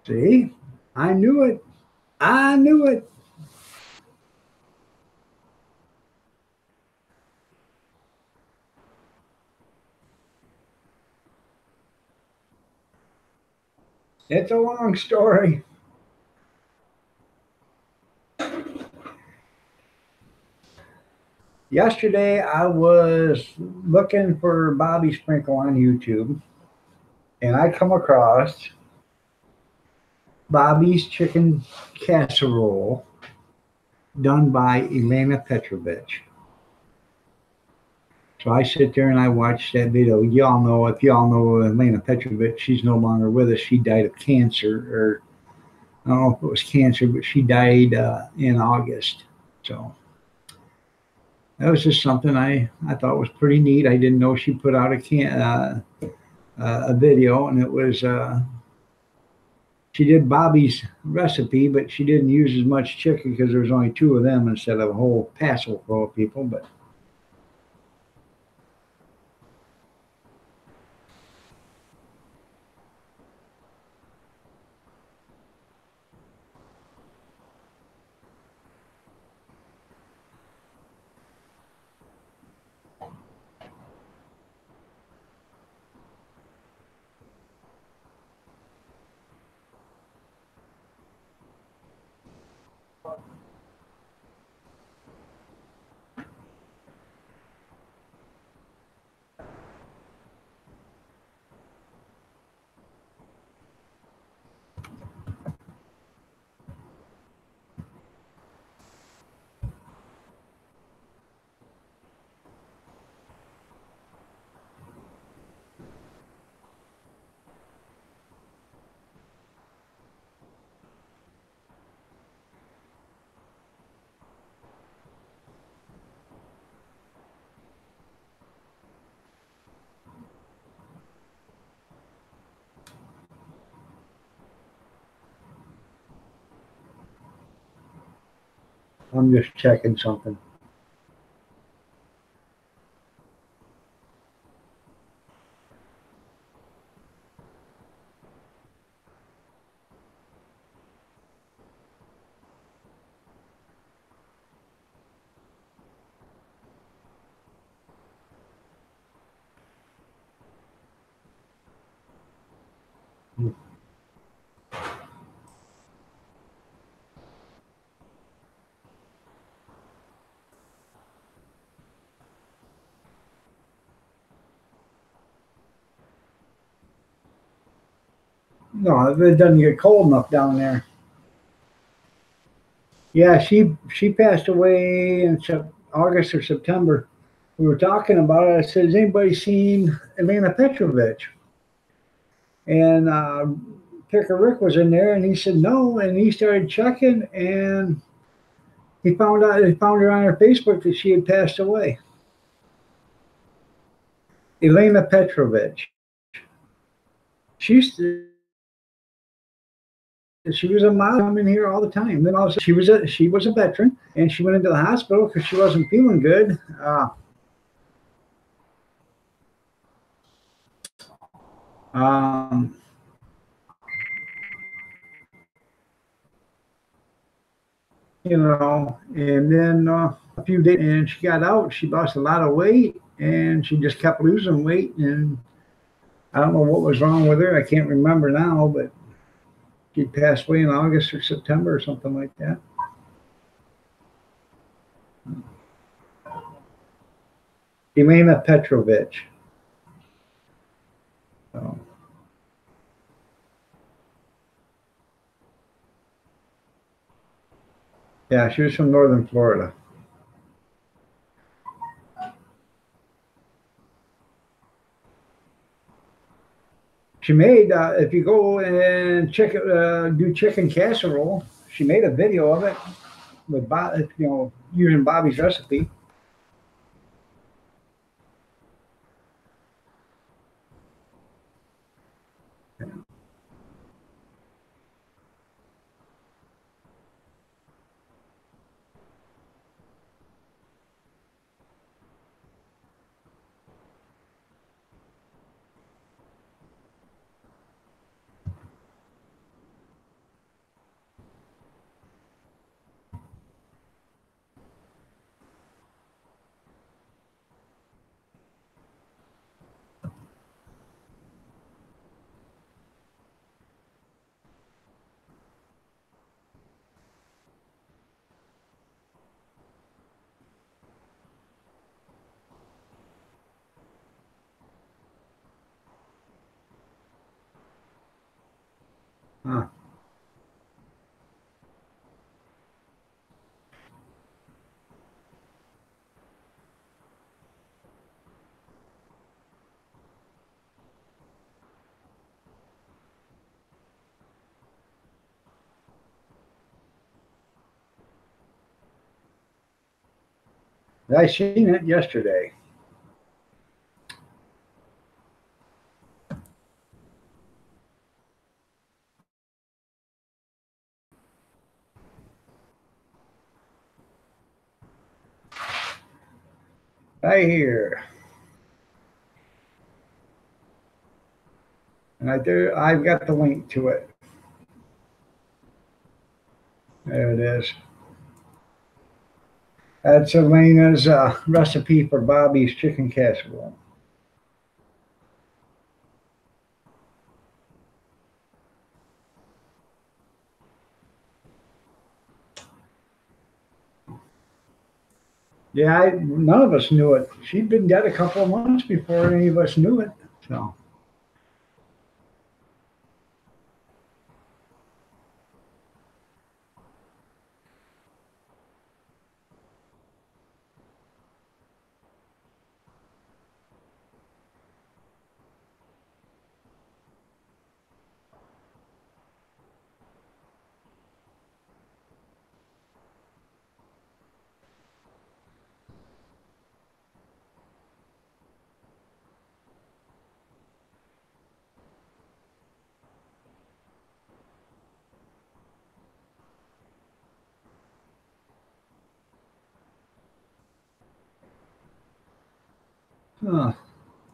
See, I knew it. I knew it. It's a long story. Yesterday, I was looking for Bobby Sprinkle on YouTube, and I come across Bobby's Chicken Casserole done by Elena Petrovich. So I sit there and I watch that video. Y'all know, if y'all know Elena Petrovich, she's no longer with us. She died of cancer, or I don't know if it was cancer, but she died in August. So that was just something I thought was pretty neat. I didn't know she put out a video, and it was she did Bobby's recipe, but she didn't use as much chicken because there was only two of them instead of a whole passel full of people. But I'm just checking something. No, it doesn't get cold enough down there. Yeah, she passed away in August or September. We were talking about it. I said, "Has anybody seen Elena Petrovich?" And Picker Rick was in there, and he said no. And he started checking, and he found her on her Facebook that she had passed away. Elena Petrovich. She used to, she was a mom coming here all the time. Then all of a sudden, she was a veteran, and she went into the hospital because she wasn't feeling good. Um, and then a few days, and she got out. She lost a lot of weight, and she just kept losing weight. And I don't know what was wrong with her. I can't remember now, but she passed away in August or September or something like that. Elena Petrovich. So, yeah, she was from northern Florida. She made, if you go and do chicken casserole, she made a video of it with using Bobby's recipe. Huh. I seen it yesterday. Right here. And I've got the link to it. There it is. That's Elena's recipe for Bobby's chicken casserole. Yeah, none of us knew it. She'd been dead a couple of months before any of us knew it. So,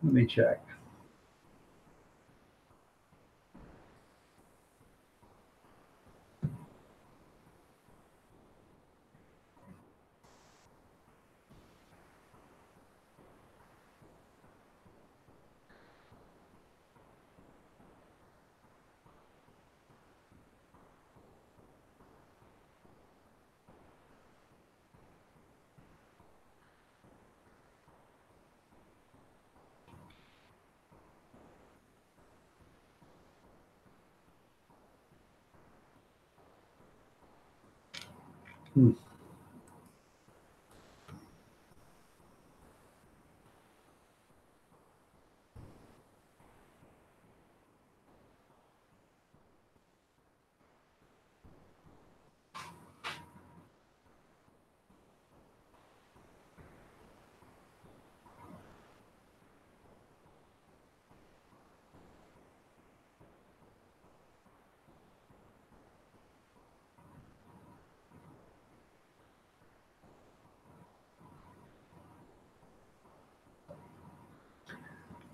let me check. Hmm.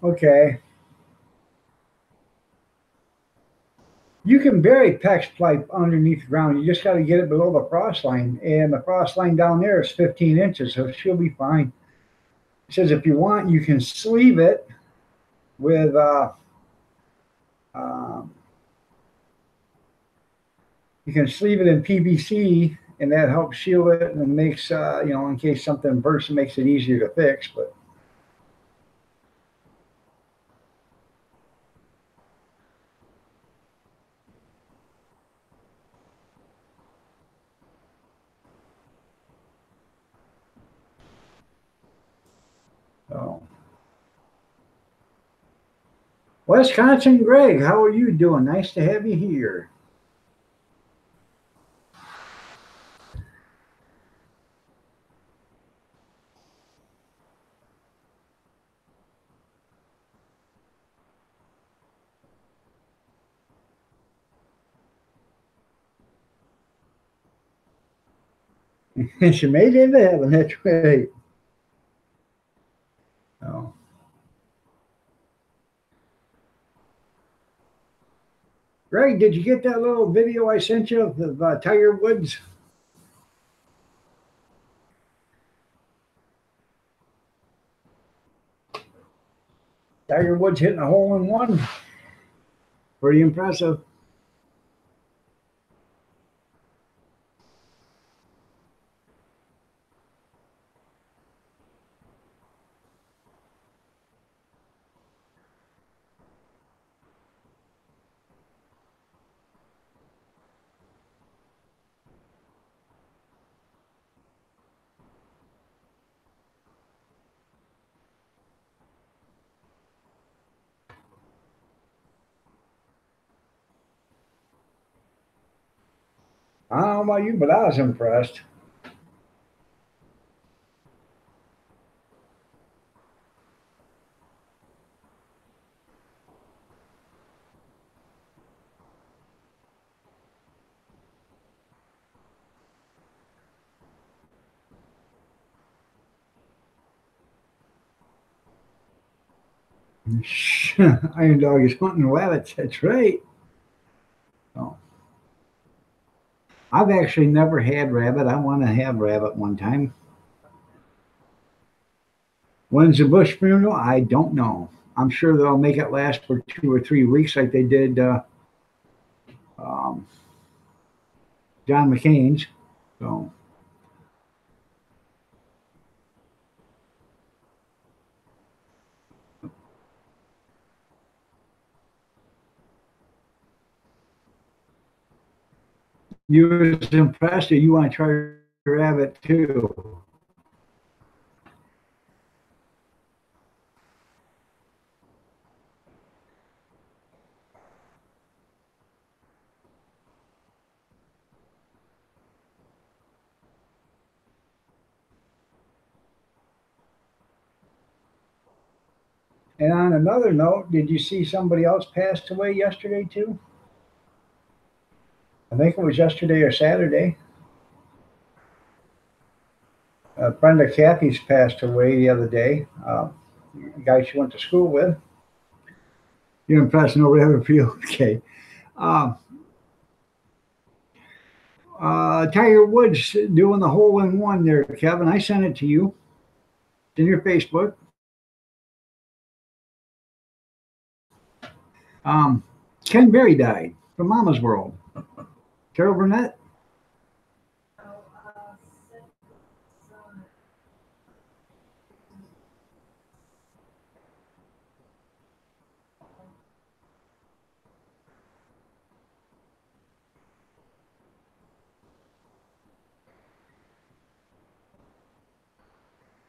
Okay. You can bury PEX pipe underneath the ground. You just got to get it below the frost line. And the frost line down there is 15 inches, so she'll be fine. It says if you want, you can sleeve it with um, you can sleeve it in PVC, and that helps shield it and makes in case something bursts, it makes it easier to fix. But so, Wisconsin Greg, how are you doing? Nice to have you here. She made it into heaven. That's right. Oh. Greg, did you get that little video I sent you of Tiger Woods? Tiger Woods hitting a hole in one. Pretty impressive. I don't know about you, but I was impressed. Iron Dog is hunting rabbits. That's right. Oh. I've actually never had rabbit. I want to have rabbit one time. When's the Bush funeral? I don't know. I'm sure they'll make it last for 2 or 3 weeks like they did um, John McCain's. So you was impressed, or you want to try rabbit too? And on another note, did you see somebody else passed away yesterday too? I think it was yesterday or Saturday. Brenda Cathy's passed away the other day. The guy she went to school with. You're impressed, no rabbit for you? Okay. Um, Tiger Woods doing the hole in one there, Kevin. I sent it to you. It's in your Facebook. Ken Berry died from Mama's World. Carol Burnett.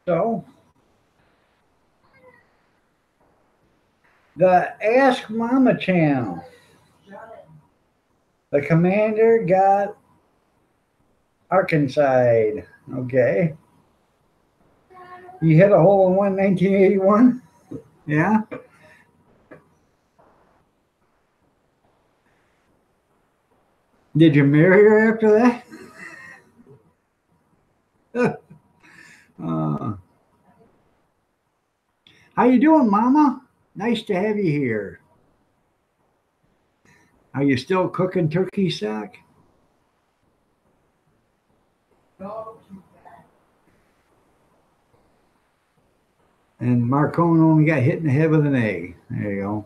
So the Ask Mama channel. The commander got Arkansas. Okay. You hit a hole in one 1981? Yeah. Did you marry her after that? How you doing, Mama? Nice to have you here. Are you still cooking turkey sack? And Marcone only got hit in the head with an egg. There you go.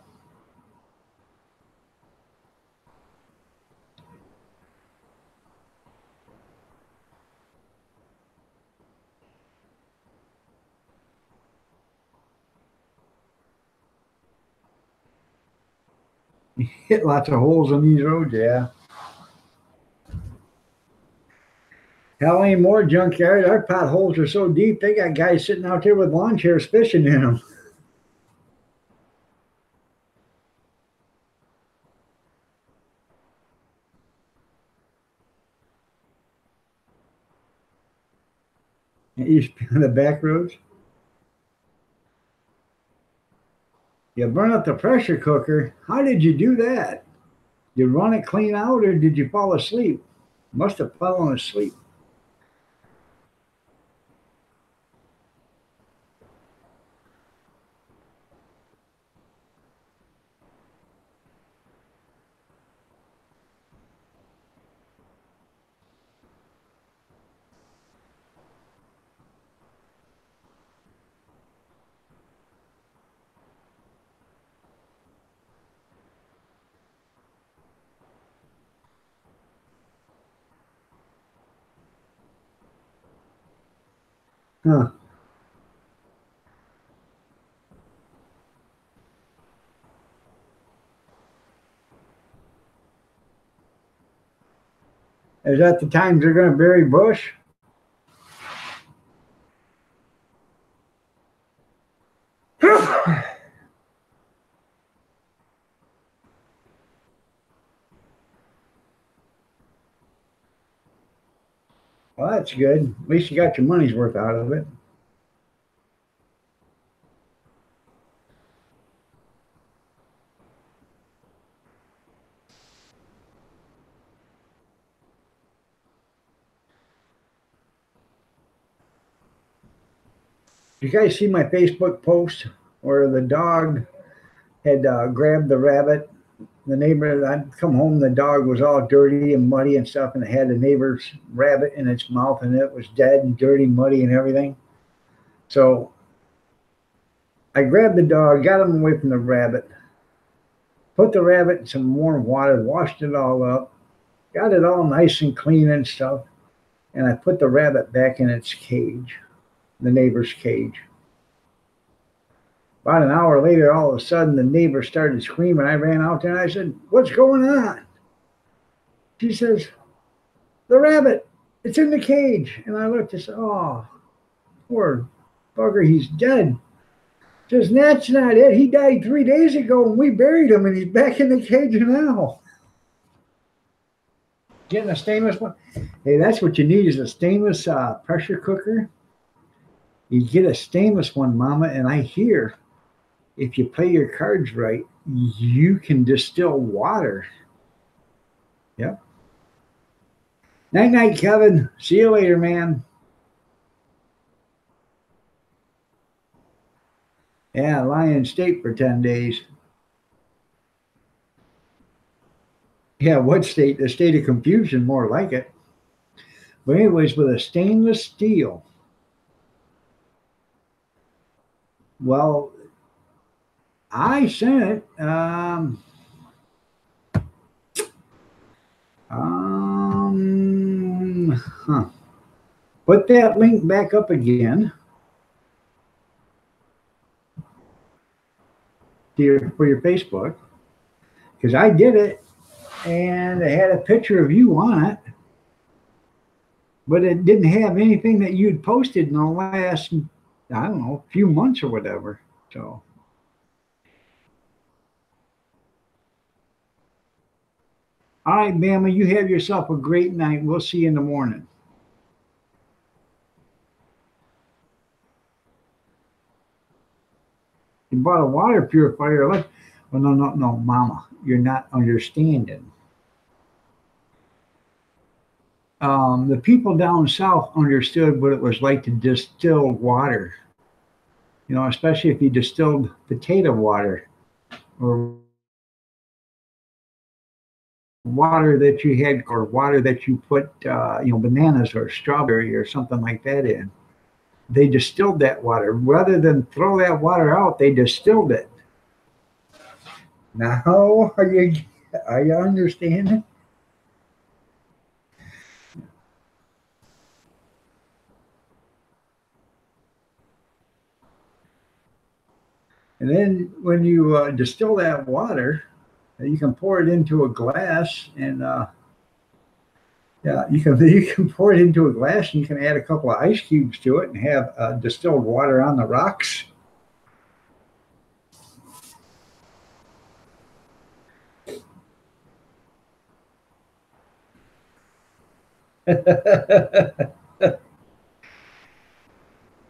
Hit lots of holes in these roads, yeah. Hell, ain't more junkyard. Our potholes are so deep, they got guys sitting out there with lawn chairs fishing in them. It used to be on the back roads. You burn up the pressure cooker. How did you do that? You run it clean out, or did you fall asleep? Must have fallen asleep. Huh. Is that the times they're going to bury Bush? Well, that's good. At least you got your money's worth out of it. You guys see my Facebook post where the dog had grabbed the rabbit. The neighbor, I'd come home, the dog was all dirty and muddy and stuff, and it had the neighbor's rabbit in its mouth, and it was dead and dirty, muddy, and everything. So I grabbed the dog, got him away from the rabbit, put the rabbit in some warm water, washed it all up, got it all nice and clean and stuff, and I put the rabbit back in its cage, the neighbor's cage. About an hour later, all of a sudden, the neighbor started screaming. I ran out there and I said, "What's going on?" She says, "The rabbit, it's in the cage." And I looked and said, "Oh, poor bugger, he's dead." She says, "That's not it. He died 3 days ago and we buried him and he's back in the cage now." Getting a stainless one. Hey, that's what you need is a stainless pressure cooker. You get a stainless one, Mama, and I hear if you play your cards right, you can distill water. Yep. Night, night, Kevin. See you later, man. Yeah, Lion State for 10 days. Yeah, what state? The state of confusion, more like it. But anyways, with a stainless steel. Well, I sent it. Put that link back up again for your Facebook, because I did it, and it had a picture of you on it, but it didn't have anything that you'd posted in the last, I don't know, few months or whatever. So. All right, Bama, you have yourself a great night. We'll see you in the morning. You bought a water purifier. Well, no, Mama, you're not understanding. The people down south understood what it was like to distill water. You know, especially if you distilled potato water or water that you had, or water that you put, bananas or strawberry or something like that in. They distilled that water. Rather than throw that water out, they distilled it. Now, are you understanding? And then when you distill that water, you can pour it into a glass, and you can pour it into a glass, and you can add a couple of ice cubes to it and have distilled water on the rocks.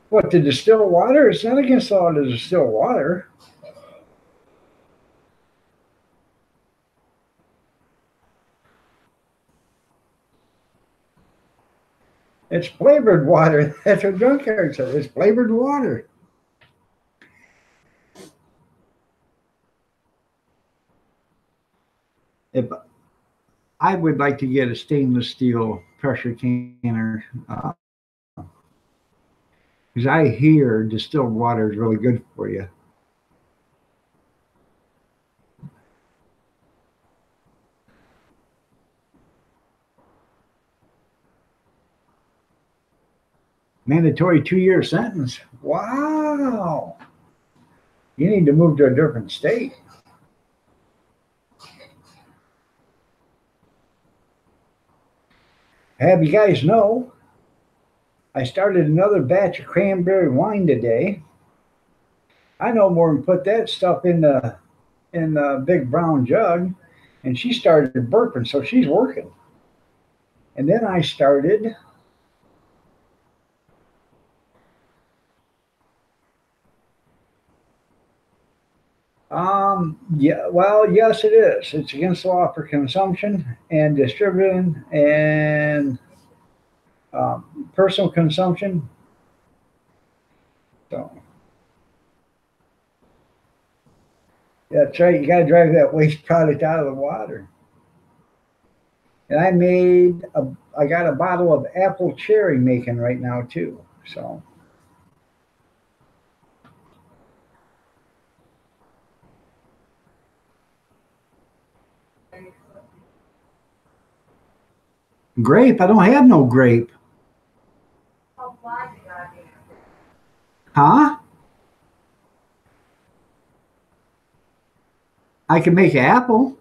What, to distill water? It's not against the law to distill water. It's flavored water. That's what Junkyard said. It's flavored water. If I would like to get a stainless steel pressure canner, because I hear distilled water is really good for you. Mandatory 2-year sentence. Wow. You need to move to a different state. Have you guys know, I started another batch of cranberry wine today. I no more than put that stuff in the big brown jug, and she started burping, so she's working. And then I started yes, it is. It's against the law for consumption and distributing and personal consumption. So That's right. You got to drive that waste product out of the water. And I got a bottle of apple cherry making right now too. So grape. I don't have no grape. Huh? I can make apple.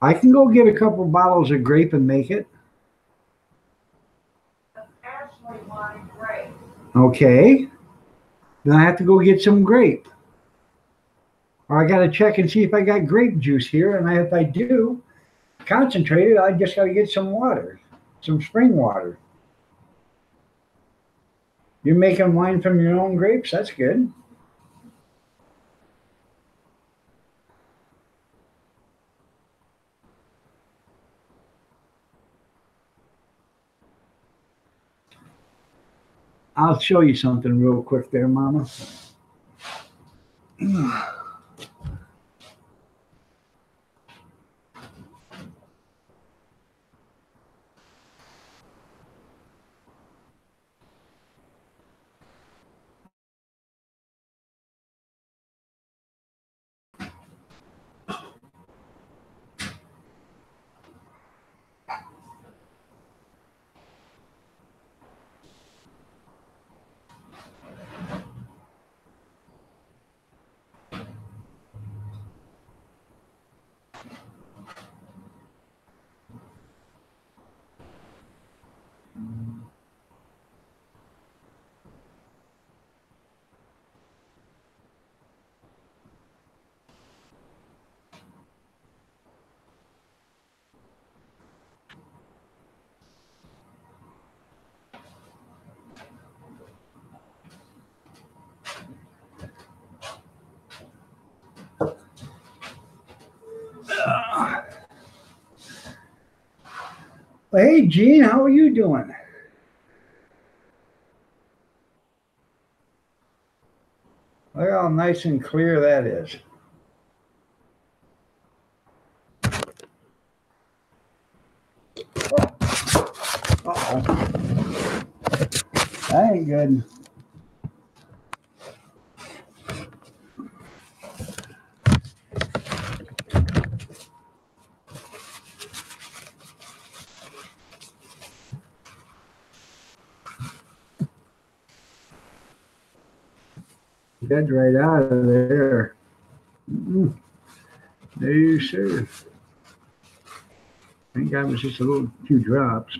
I can go get a couple bottles of grape and make it. Okay. Then I have to go get some grape. Or I got to check and see if I got grape juice here. And if I do, concentrated, I just got to get some water, some spring water. You're making wine from your own grapes? That's good. I'll show you something real quick there, Mama. Well, hey, Gene, how are you doing? Look how nice and clear that is. Uh-oh. That ain't good. Get right out of there. Mm-mm. There you sir. Thank God it was just a little few drops.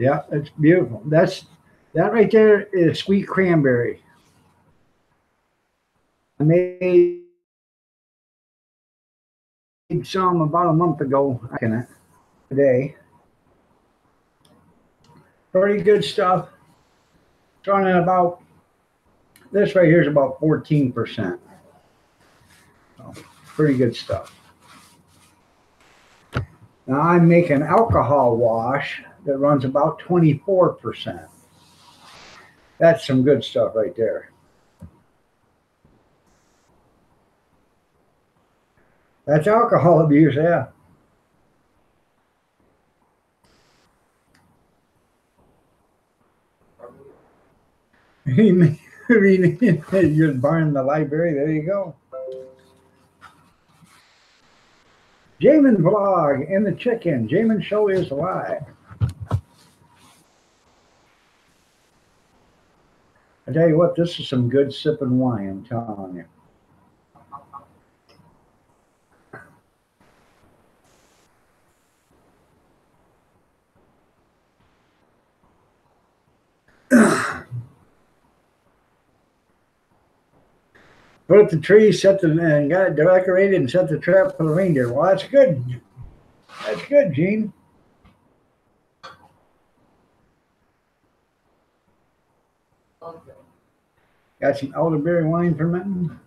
Yeah, it's beautiful. That right there is sweet cranberry. I made some about a month ago. I can today. Pretty good stuff. It's running about this right here is about 14%. So, pretty good stuff. Now I'm making alcohol wash that runs about 24%. That's some good stuff right there. That's alcohol abuse, yeah. I mean, you're burning the library. There you go. Jamin vlog and the chicken. Jamin show is live. I tell you what, this is some good sipping wine. I'm telling you. Put up the tree, and got it decorated and set the trap for the reindeer. Well, that's good. That's good, Gene. Okay. Got some elderberry wine fermenting.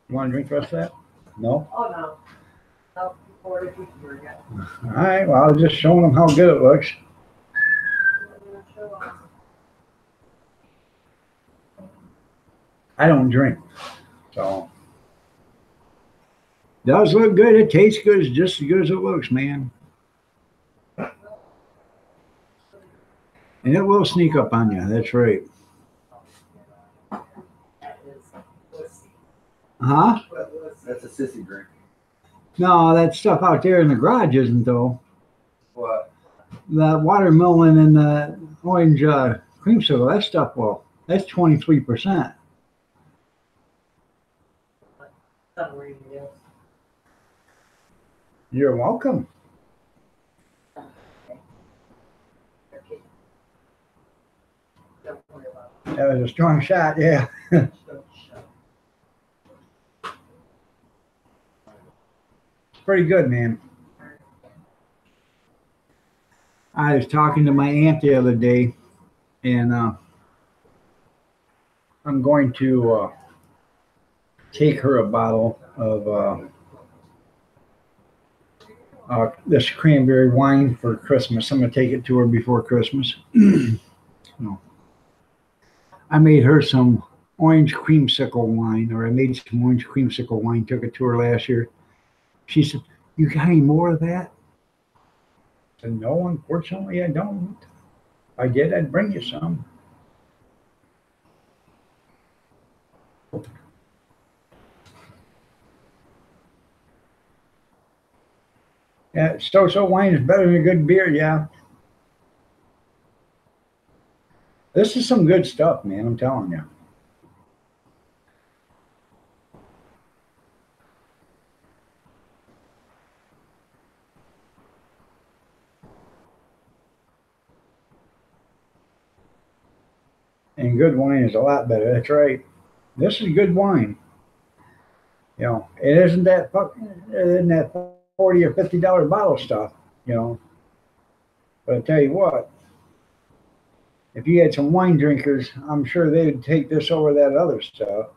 You want to drink the rest of that? No? Oh, no. No, before the future yet. All right. Well, I was just showing them how good it looks. I don't drink. So. Does look good. It tastes good. It's just as good as it looks, man. And it will sneak up on you. That's right. Huh? That's a sissy drink. No, that stuff out there in the garage isn't, though. What? The watermelon and the orange creamsicle, that stuff, well, that's 23%. You're welcome. Don't worry about That was a strong shot, yeah. it. Pretty good, man. I was talking to my aunt the other day, and I'm going to take her a bottle of this cranberry wine for Christmas. I'm going to take it to her before Christmas. No. I made her some orange creamsicle wine, or I made some orange creamsicle wine, took it to her last year. She said, "You got any more of that?" I said, "No, unfortunately, I don't. If I did, I'd bring you some." Yeah, so wine is better than a good beer, yeah. This is some good stuff, man, I'm telling you. And good wine is a lot better, that's right. This is good wine. You know, it isn't that $40 or $50 bottle stuff, you know. But I tell you what, if you had some wine drinkers, I'm sure they'd take this over that other stuff.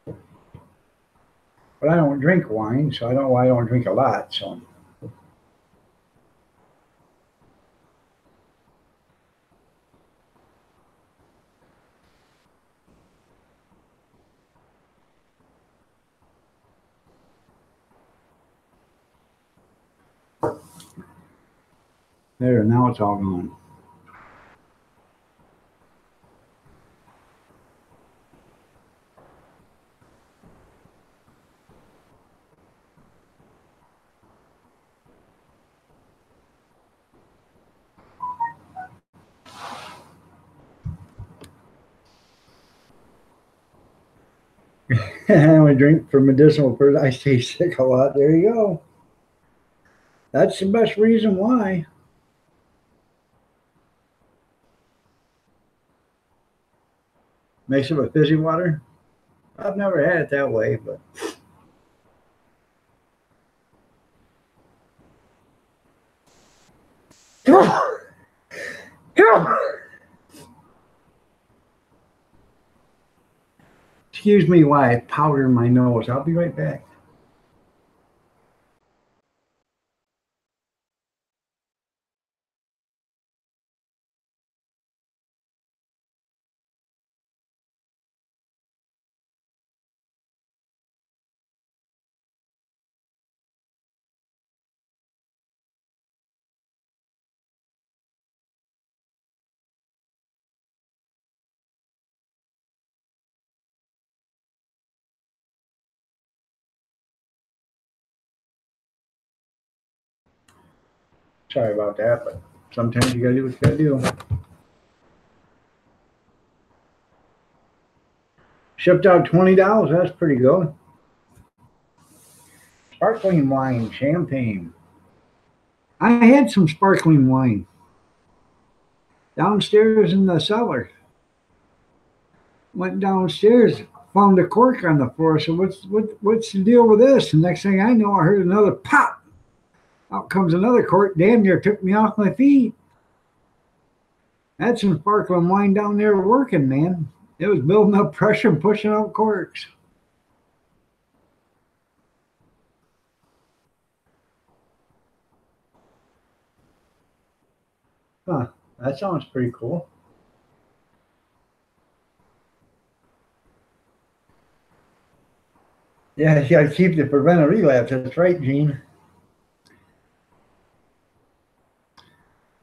But I don't drink wine, so I don't drink a lot, so. There, now it's all gone. I drink for medicinal purposes. I stay sick a lot. There you go. That's the best reason why. Makes it with fizzy water. I've never had it that way, but excuse me while I powder my nose. I'll be right back. Sorry about that, but sometimes you gotta do what you gotta do. Shipped out $20. That's pretty good. Sparkling wine, champagne. I had some sparkling wine. downstairs in the cellar. Went downstairs, found a cork on the floor. So what's the deal with this? And next thing I know, I heard another pop. Out comes another cork. Damn near took me off my feet. Had some sparkling wine down there working, man. It was building up pressure and pushing out corks. Huh, that sounds pretty cool. Yeah, you gotta keep the prevent a relapse. That's right, Gene.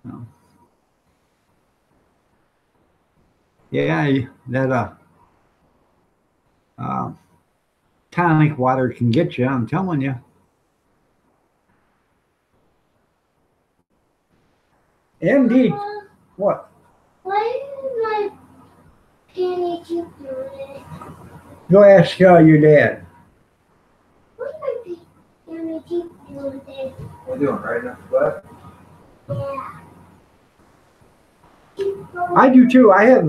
No. Yeah, that tonic water can get you. I'm telling you. MD, what? Why is my penny keep doing it? Go ask your dad. Why is my penny keep doing it? What are you doing, right now? What? Yeah. Keep going. I do too. I have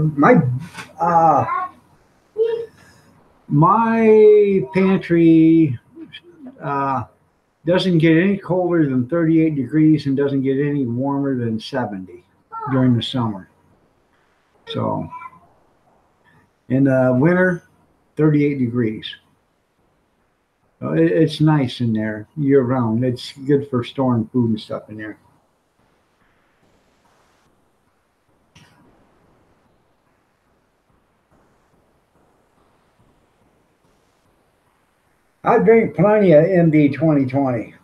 my pantry doesn't get any colder than 38 degrees and doesn't get any warmer than 70 during the summer. So in the winter, 38 degrees. So it's nice in there year round. It's good for storing food and stuff in there. I drink plenty of MD 2020.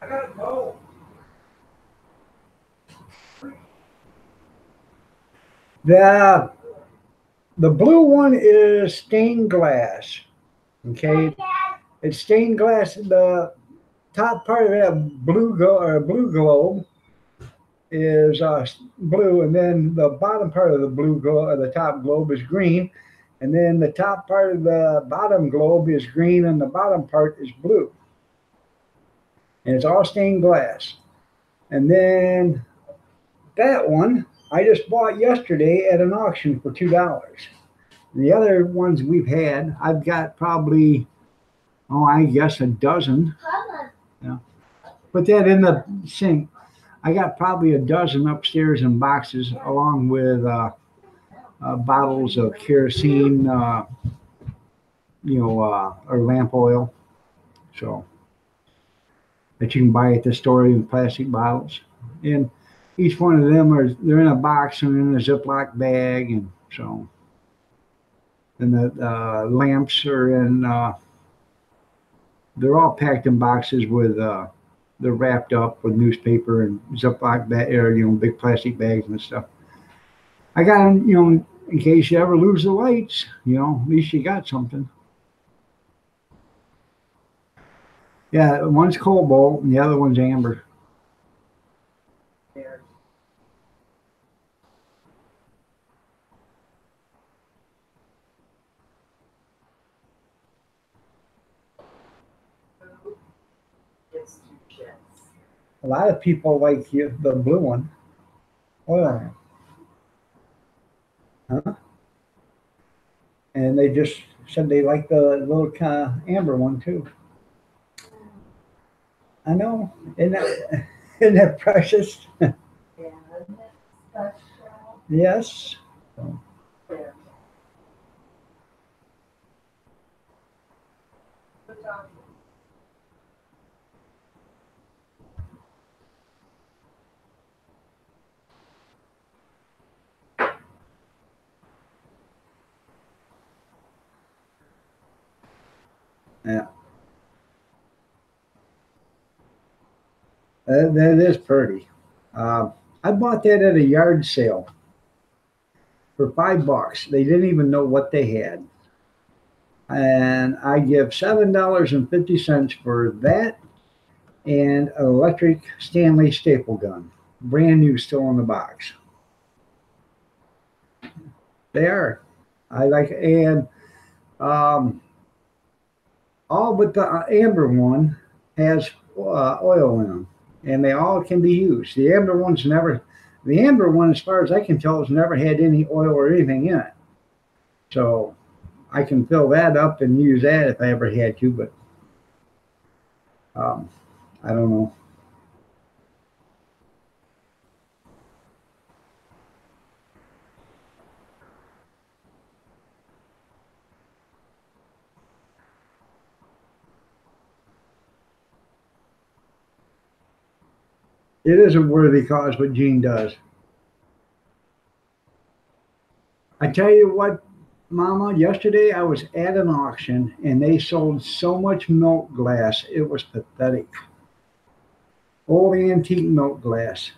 I gotta go. The blue one is stained glass. Okay, it's stained glass. The top part of that blue globe is blue, and then the bottom part of the blue globe, the top globe, is green, and then the top part of the bottom globe is green, and the bottom part is blue. And it's all stained glass. And then that one I just bought yesterday at an auction for $2. The other ones we've had, I've got probably, I guess a dozen. Yeah. Put that in the sink. I got probably a dozen upstairs in boxes, along with bottles of kerosene, or lamp oil. So that you can buy at the store in plastic bottles. And each one of them they're in a box and in a Ziploc bag, and so. And the lamps are in. They're all packed in boxes with. They're wrapped up with newspaper and Ziploc bag, or big plastic bags and stuff. I got them, in case you ever lose the lights. At least you got something. Yeah, one's cobalt and the other one's amber. A lot of people like the blue one. Oil. Huh? And they just said they like the little kind of amber one too. I know. Isn't that precious? Yeah, isn't it special? Yes. Yeah. Yeah. That is pretty. I bought that at a yard sale for $5. They didn't even know what they had. And I give $7.50 for that and an electric Stanley staple gun. Brand new, still in the box. They are. I like, and Um, all but the amber one has oil in them, and they all can be used. The amber one, as far as I can tell, has never had any oil or anything in it. So I can fill that up and use that if I ever had to, but um, I don't know. It is a worthy cause what Gene does. I tell you what, Mama, yesterday I was at an auction and they sold so much milk glass, it was pathetic. Old antique milk glass.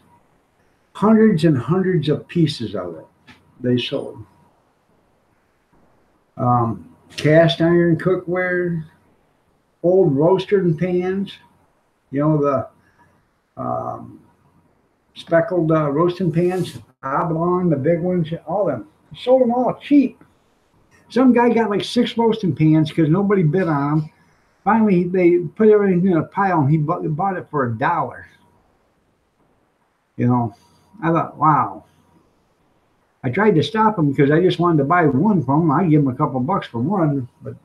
Hundreds and hundreds of pieces of it they sold. Cast iron cookware, old roasting pans, you know, the speckled roasting pans, oblong, the big ones, all of them. Sold them all cheap. Some guy got like 6 roasting pans because nobody bid on them. Finally, they put everything in a pile and he bought it for $1. You know, I thought, wow. I tried to stop him because I just wanted to buy one from him. I'd give him a couple bucks for one, but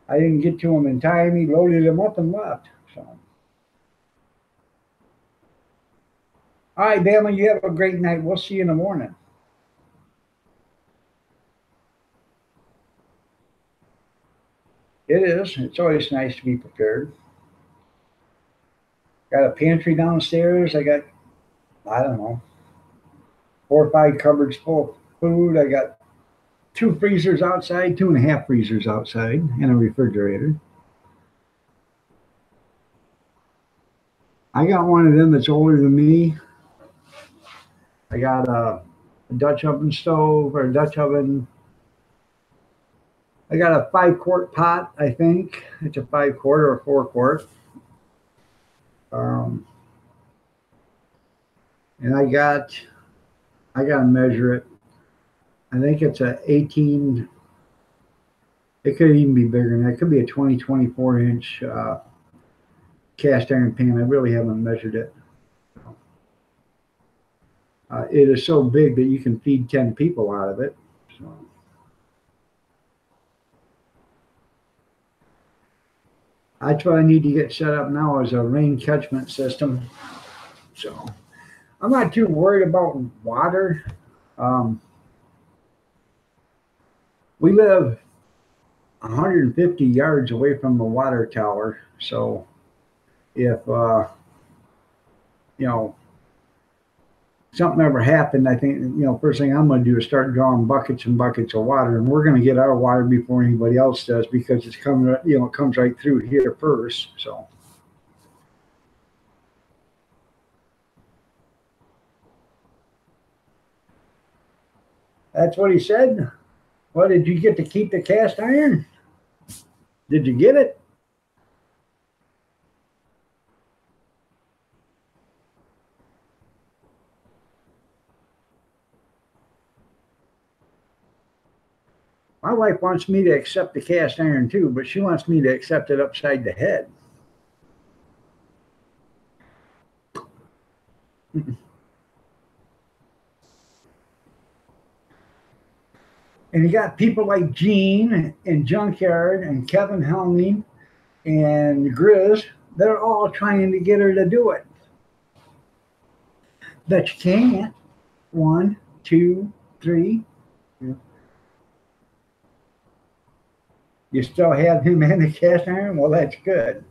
I didn't get to him in time. He loaded them up and left. So, all right, Bama, you have a great night. We'll see you in the morning. It is. It's always nice to be prepared. Got a pantry downstairs. I don't know, 4 or 5 cupboards full of food. I got 2 freezers outside, 2.5 freezers outside, and a refrigerator. I got one of them that's older than me. I got a Dutch oven stove or a Dutch oven. I got a 5 quart pot, I think. It's a 5 quart or a 4 quart. Um, and I got to measure it. I think it's a 18. It could even be bigger than that. It could be a 24 inch cast iron pan. I really haven't measured it. It is so big that you can feed 10 people out of it. So that's what I need to get set up now is a rain catchment system. So I'm not too worried about water. Um, we live 150 yards away from the water tower. So if, you know, something ever happened, I think, first thing I'm going to do is start drawing buckets and buckets of water. And we're going to get our water before anybody else does because it's coming, it comes right through here first. So. That's what he said. Well, did you get to keep the cast iron? Did you get it? My wife wants me to accept the cast iron too, but she wants me to accept it upside the head. And you got people like Gene and Junkyard and Kevin Helming and Grizz. They're all trying to get her to do it. But you can't. 1, 2, 3. You still have him and the cast iron? Well, that's good.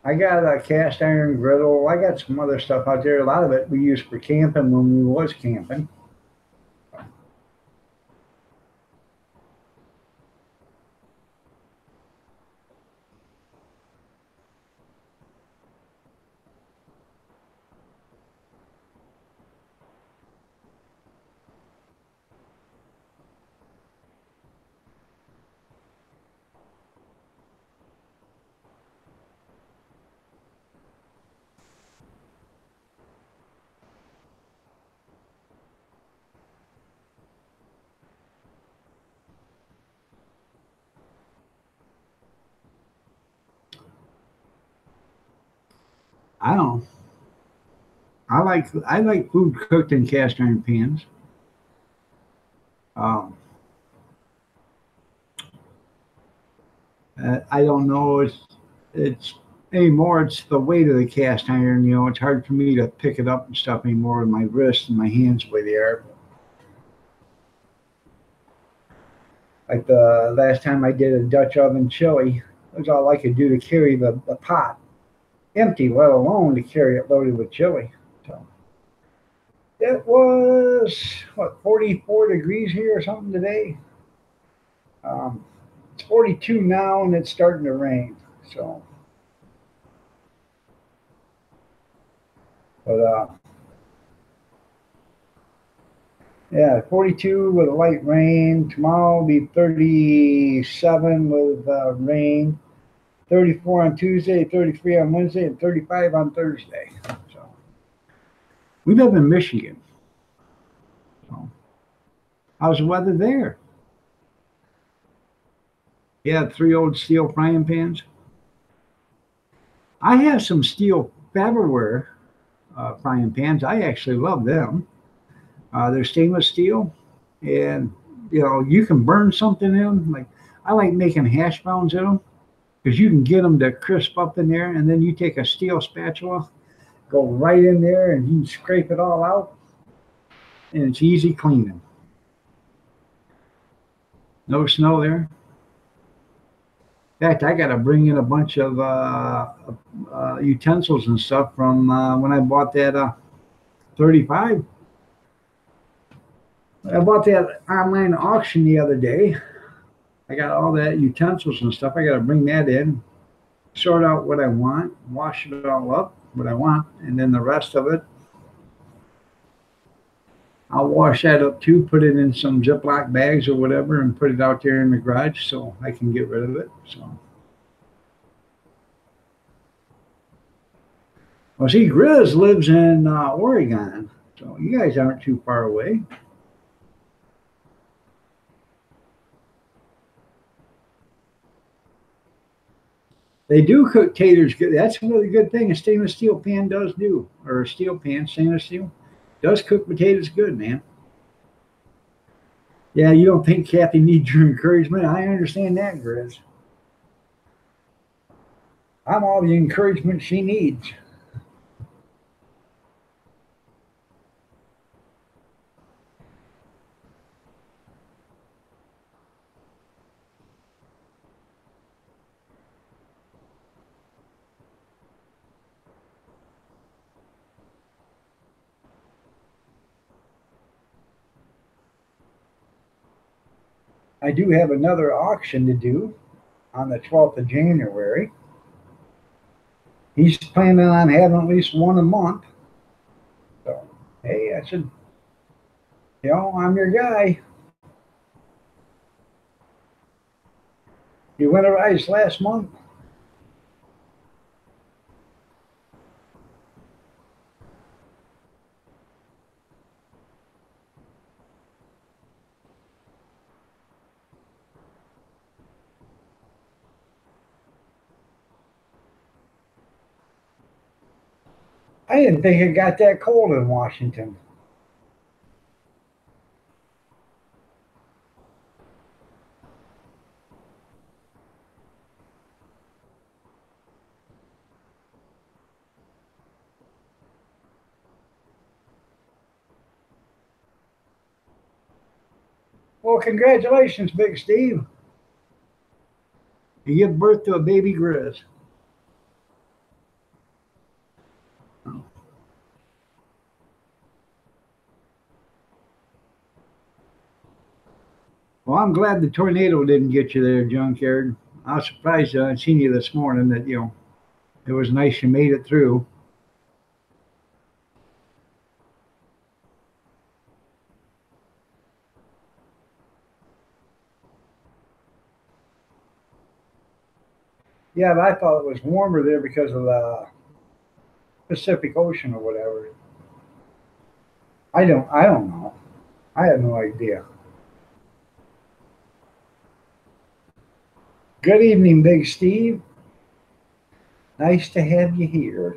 I got a cast iron griddle. I got some other stuff out there. A lot of it we used for camping when we was camping. I don't. I like food cooked in cast iron pans. Um, I don't know. It's anymore. It's the weight of the cast iron. You know, it's hard for me to pick it up and stuff anymore with my wrists and my hands the way they are. Like the last time I did a Dutch oven chili, it was all I could do to carry the pot empty, let alone to carry it loaded with chili. So it was what 44 degrees here or something today. Um, it's 42 now, and it's starting to rain. So, but yeah, 42 with a light rain. Tomorrow will be 37 with rain. 34 on Tuesday, 33 on Wednesday, and 35 on Thursday. So we live in Michigan. So how's the weather there? Yeah, three old steel frying pans. I have some steel Faberware frying pans. I actually love them. They're stainless steel, and you can burn something in them. Like I like making hash browns in them because you can get them to crisp up in there, and then you take a steel spatula, go right in there, and you can scrape it all out, and it's easy cleaning. No snow there. In fact, I got to bring in a bunch of utensils and stuff from when I bought that 35. I bought that online auction the other day. I got all that utensils and stuff. I got to bring that in, sort out what I want, wash it all up, what I want, and then the rest of it, I'll wash that up too, put it in some Ziploc bags or whatever, and put it out there in the garage so I can get rid of it. So, well, see, Grizz lives in Oregon, so you guys aren't too far away. They do cook taters good. That's a really good thing a stainless steel pan does do, or a steel pan, stainless steel, does cook potatoes good, man. Yeah, you don't think Kathy needs your encouragement? I understand that, Grizz. I'm all the encouragement she needs. I do have another auction to do on the 12th of January. He's planning on having at least one a month. So, hey, I said, I'm your guy. You winterized last month. I didn't think it got that cold in Washington. Well, congratulations, Big Steve. You give birth to a baby Grizz. Well, I'm glad the tornado didn't get you there, Junkyard. I was surprised I seen you this morning that, it was nice you made it through. Yeah, but I thought it was warmer there because of the Pacific Ocean or whatever. I don't know. I have no idea. Good evening, Big Steve. Nice to have you here.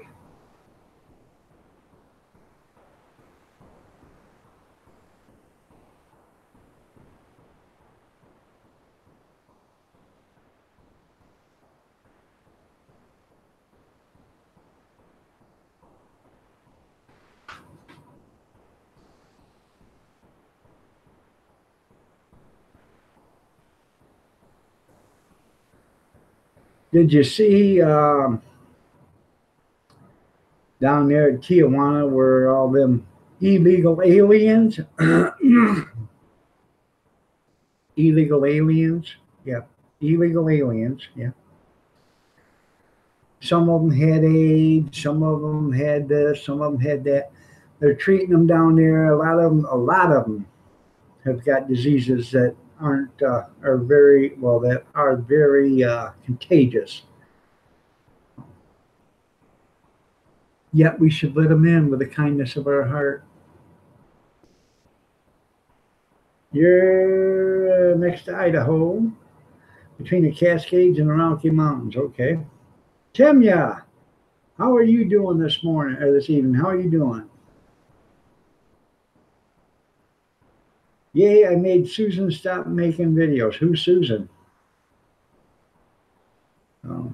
Did you see down there at Tijuana where all them illegal aliens, illegal aliens, yeah, illegal aliens, yeah. Some of them had AIDS, some of them had this, some of them had that. They're treating them down there. A lot of them have got diseases that aren't are very well that are very contagious. Yet we should let them in with the kindness of our heart. You're next to Idaho, between the Cascades and the Rocky Mountains. Okay. Timya, how are you doing this morning or this evening? How are you doing? Yay, I made Susan stop making videos. Who's Susan? Oh.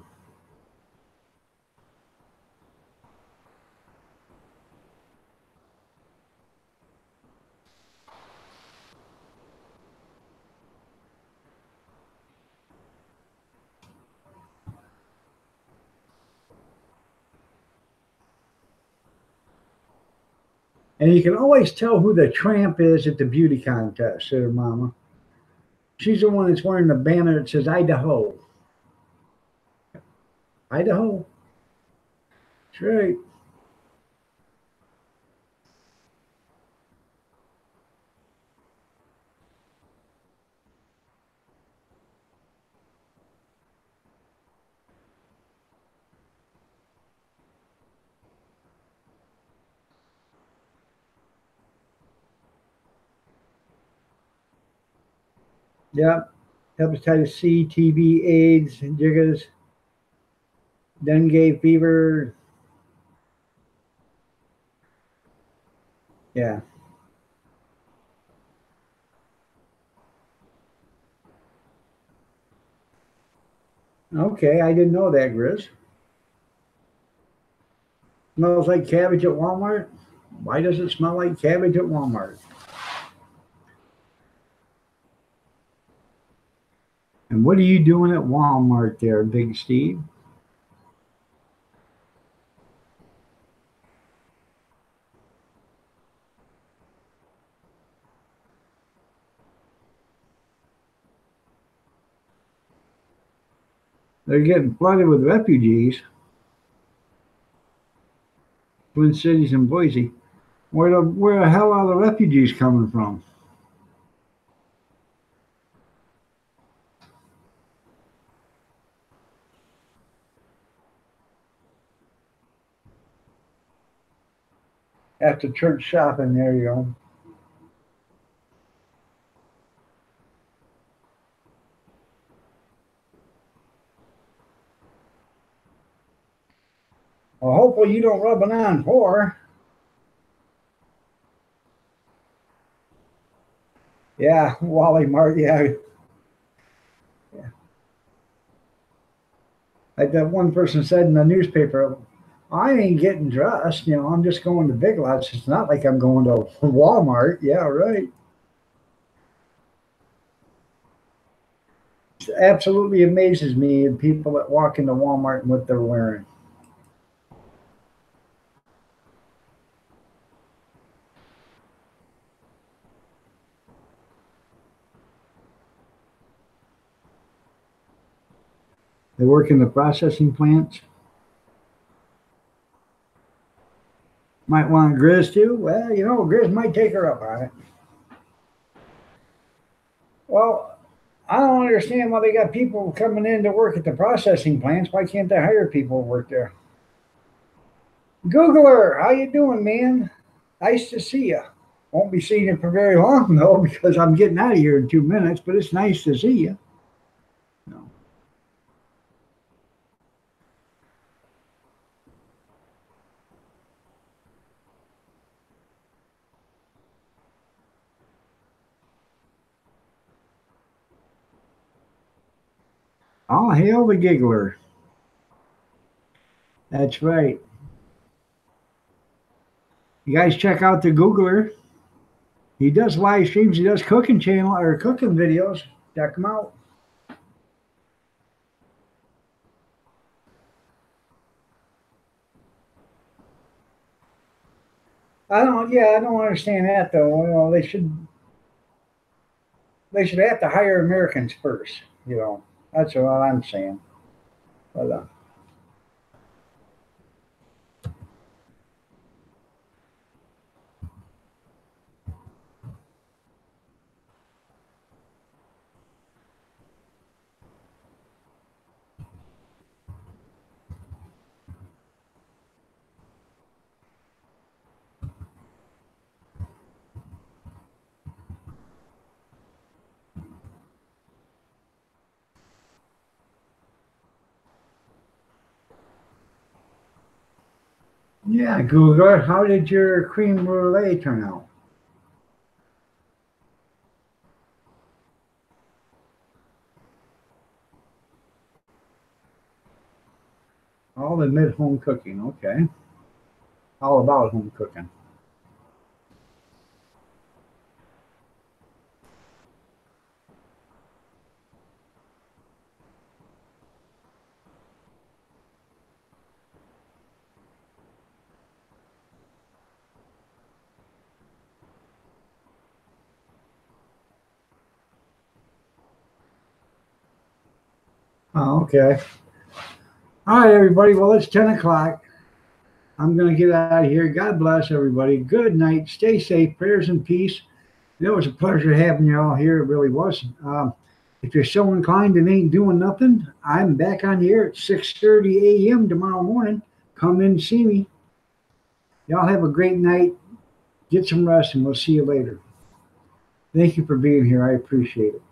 And you can always tell who the tramp is at the beauty contest, said her mama. She's the one that's wearing the banner that says Idaho. Idaho. That's right. Yep. Hepatitis C, TB, AIDS, jiggers, dengue fever. Yeah. Okay, I didn't know that, Grizz. Smells like cabbage at Walmart? Why does it smell like cabbage at Walmart? And what are you doing at Walmart there, Big Steve? They're getting flooded with refugees. Twin Cities and Boise. Where the hell are the refugees coming from? After church shopping, there you go. Well, hopefully you don't rub it on for. Yeah, Wally Mart, yeah. Like that one person said in the newspaper, I ain't getting dressed, I'm just going to Big Lots. It's not like I'm going to Walmart. Yeah, right. It absolutely amazes me the people that walk into Walmart and what they're wearing. They work in the processing plants. Might want Grizz too. Well, Grizz might take her up on it. Well, I don't understand why they got people coming in to work at the processing plants. Why can't they hire people to work there? Googler, how you doing, man? Nice to see you. Won't be seeing you for very long, though, because I'm getting out of here in 2 minutes, but it's nice to see you. No. All hail the giggler. That's right. You guys check out the Googler. He does live streams. He does cooking channel or cooking videos. Check him out. I don't understand that though. You know, they should have to hire Americans first. You know, that's what I'm saying. But, yeah, Google, how did your cream brulee turn out? I'll admit home cooking. Okay. All about home cooking. Oh, okay. All right, everybody. Well, it's 10 o'clock. I'm going to get out of here. God bless everybody. Good night. Stay safe. Prayers and peace. It was a pleasure having you all here. It really was. If you're so inclined and ain't doing nothing, I'm back on the air at 6:30 a.m. tomorrow morning. Come in and see me. Y'all have a great night. Get some rest, and we'll see you later. Thank you for being here. I appreciate it.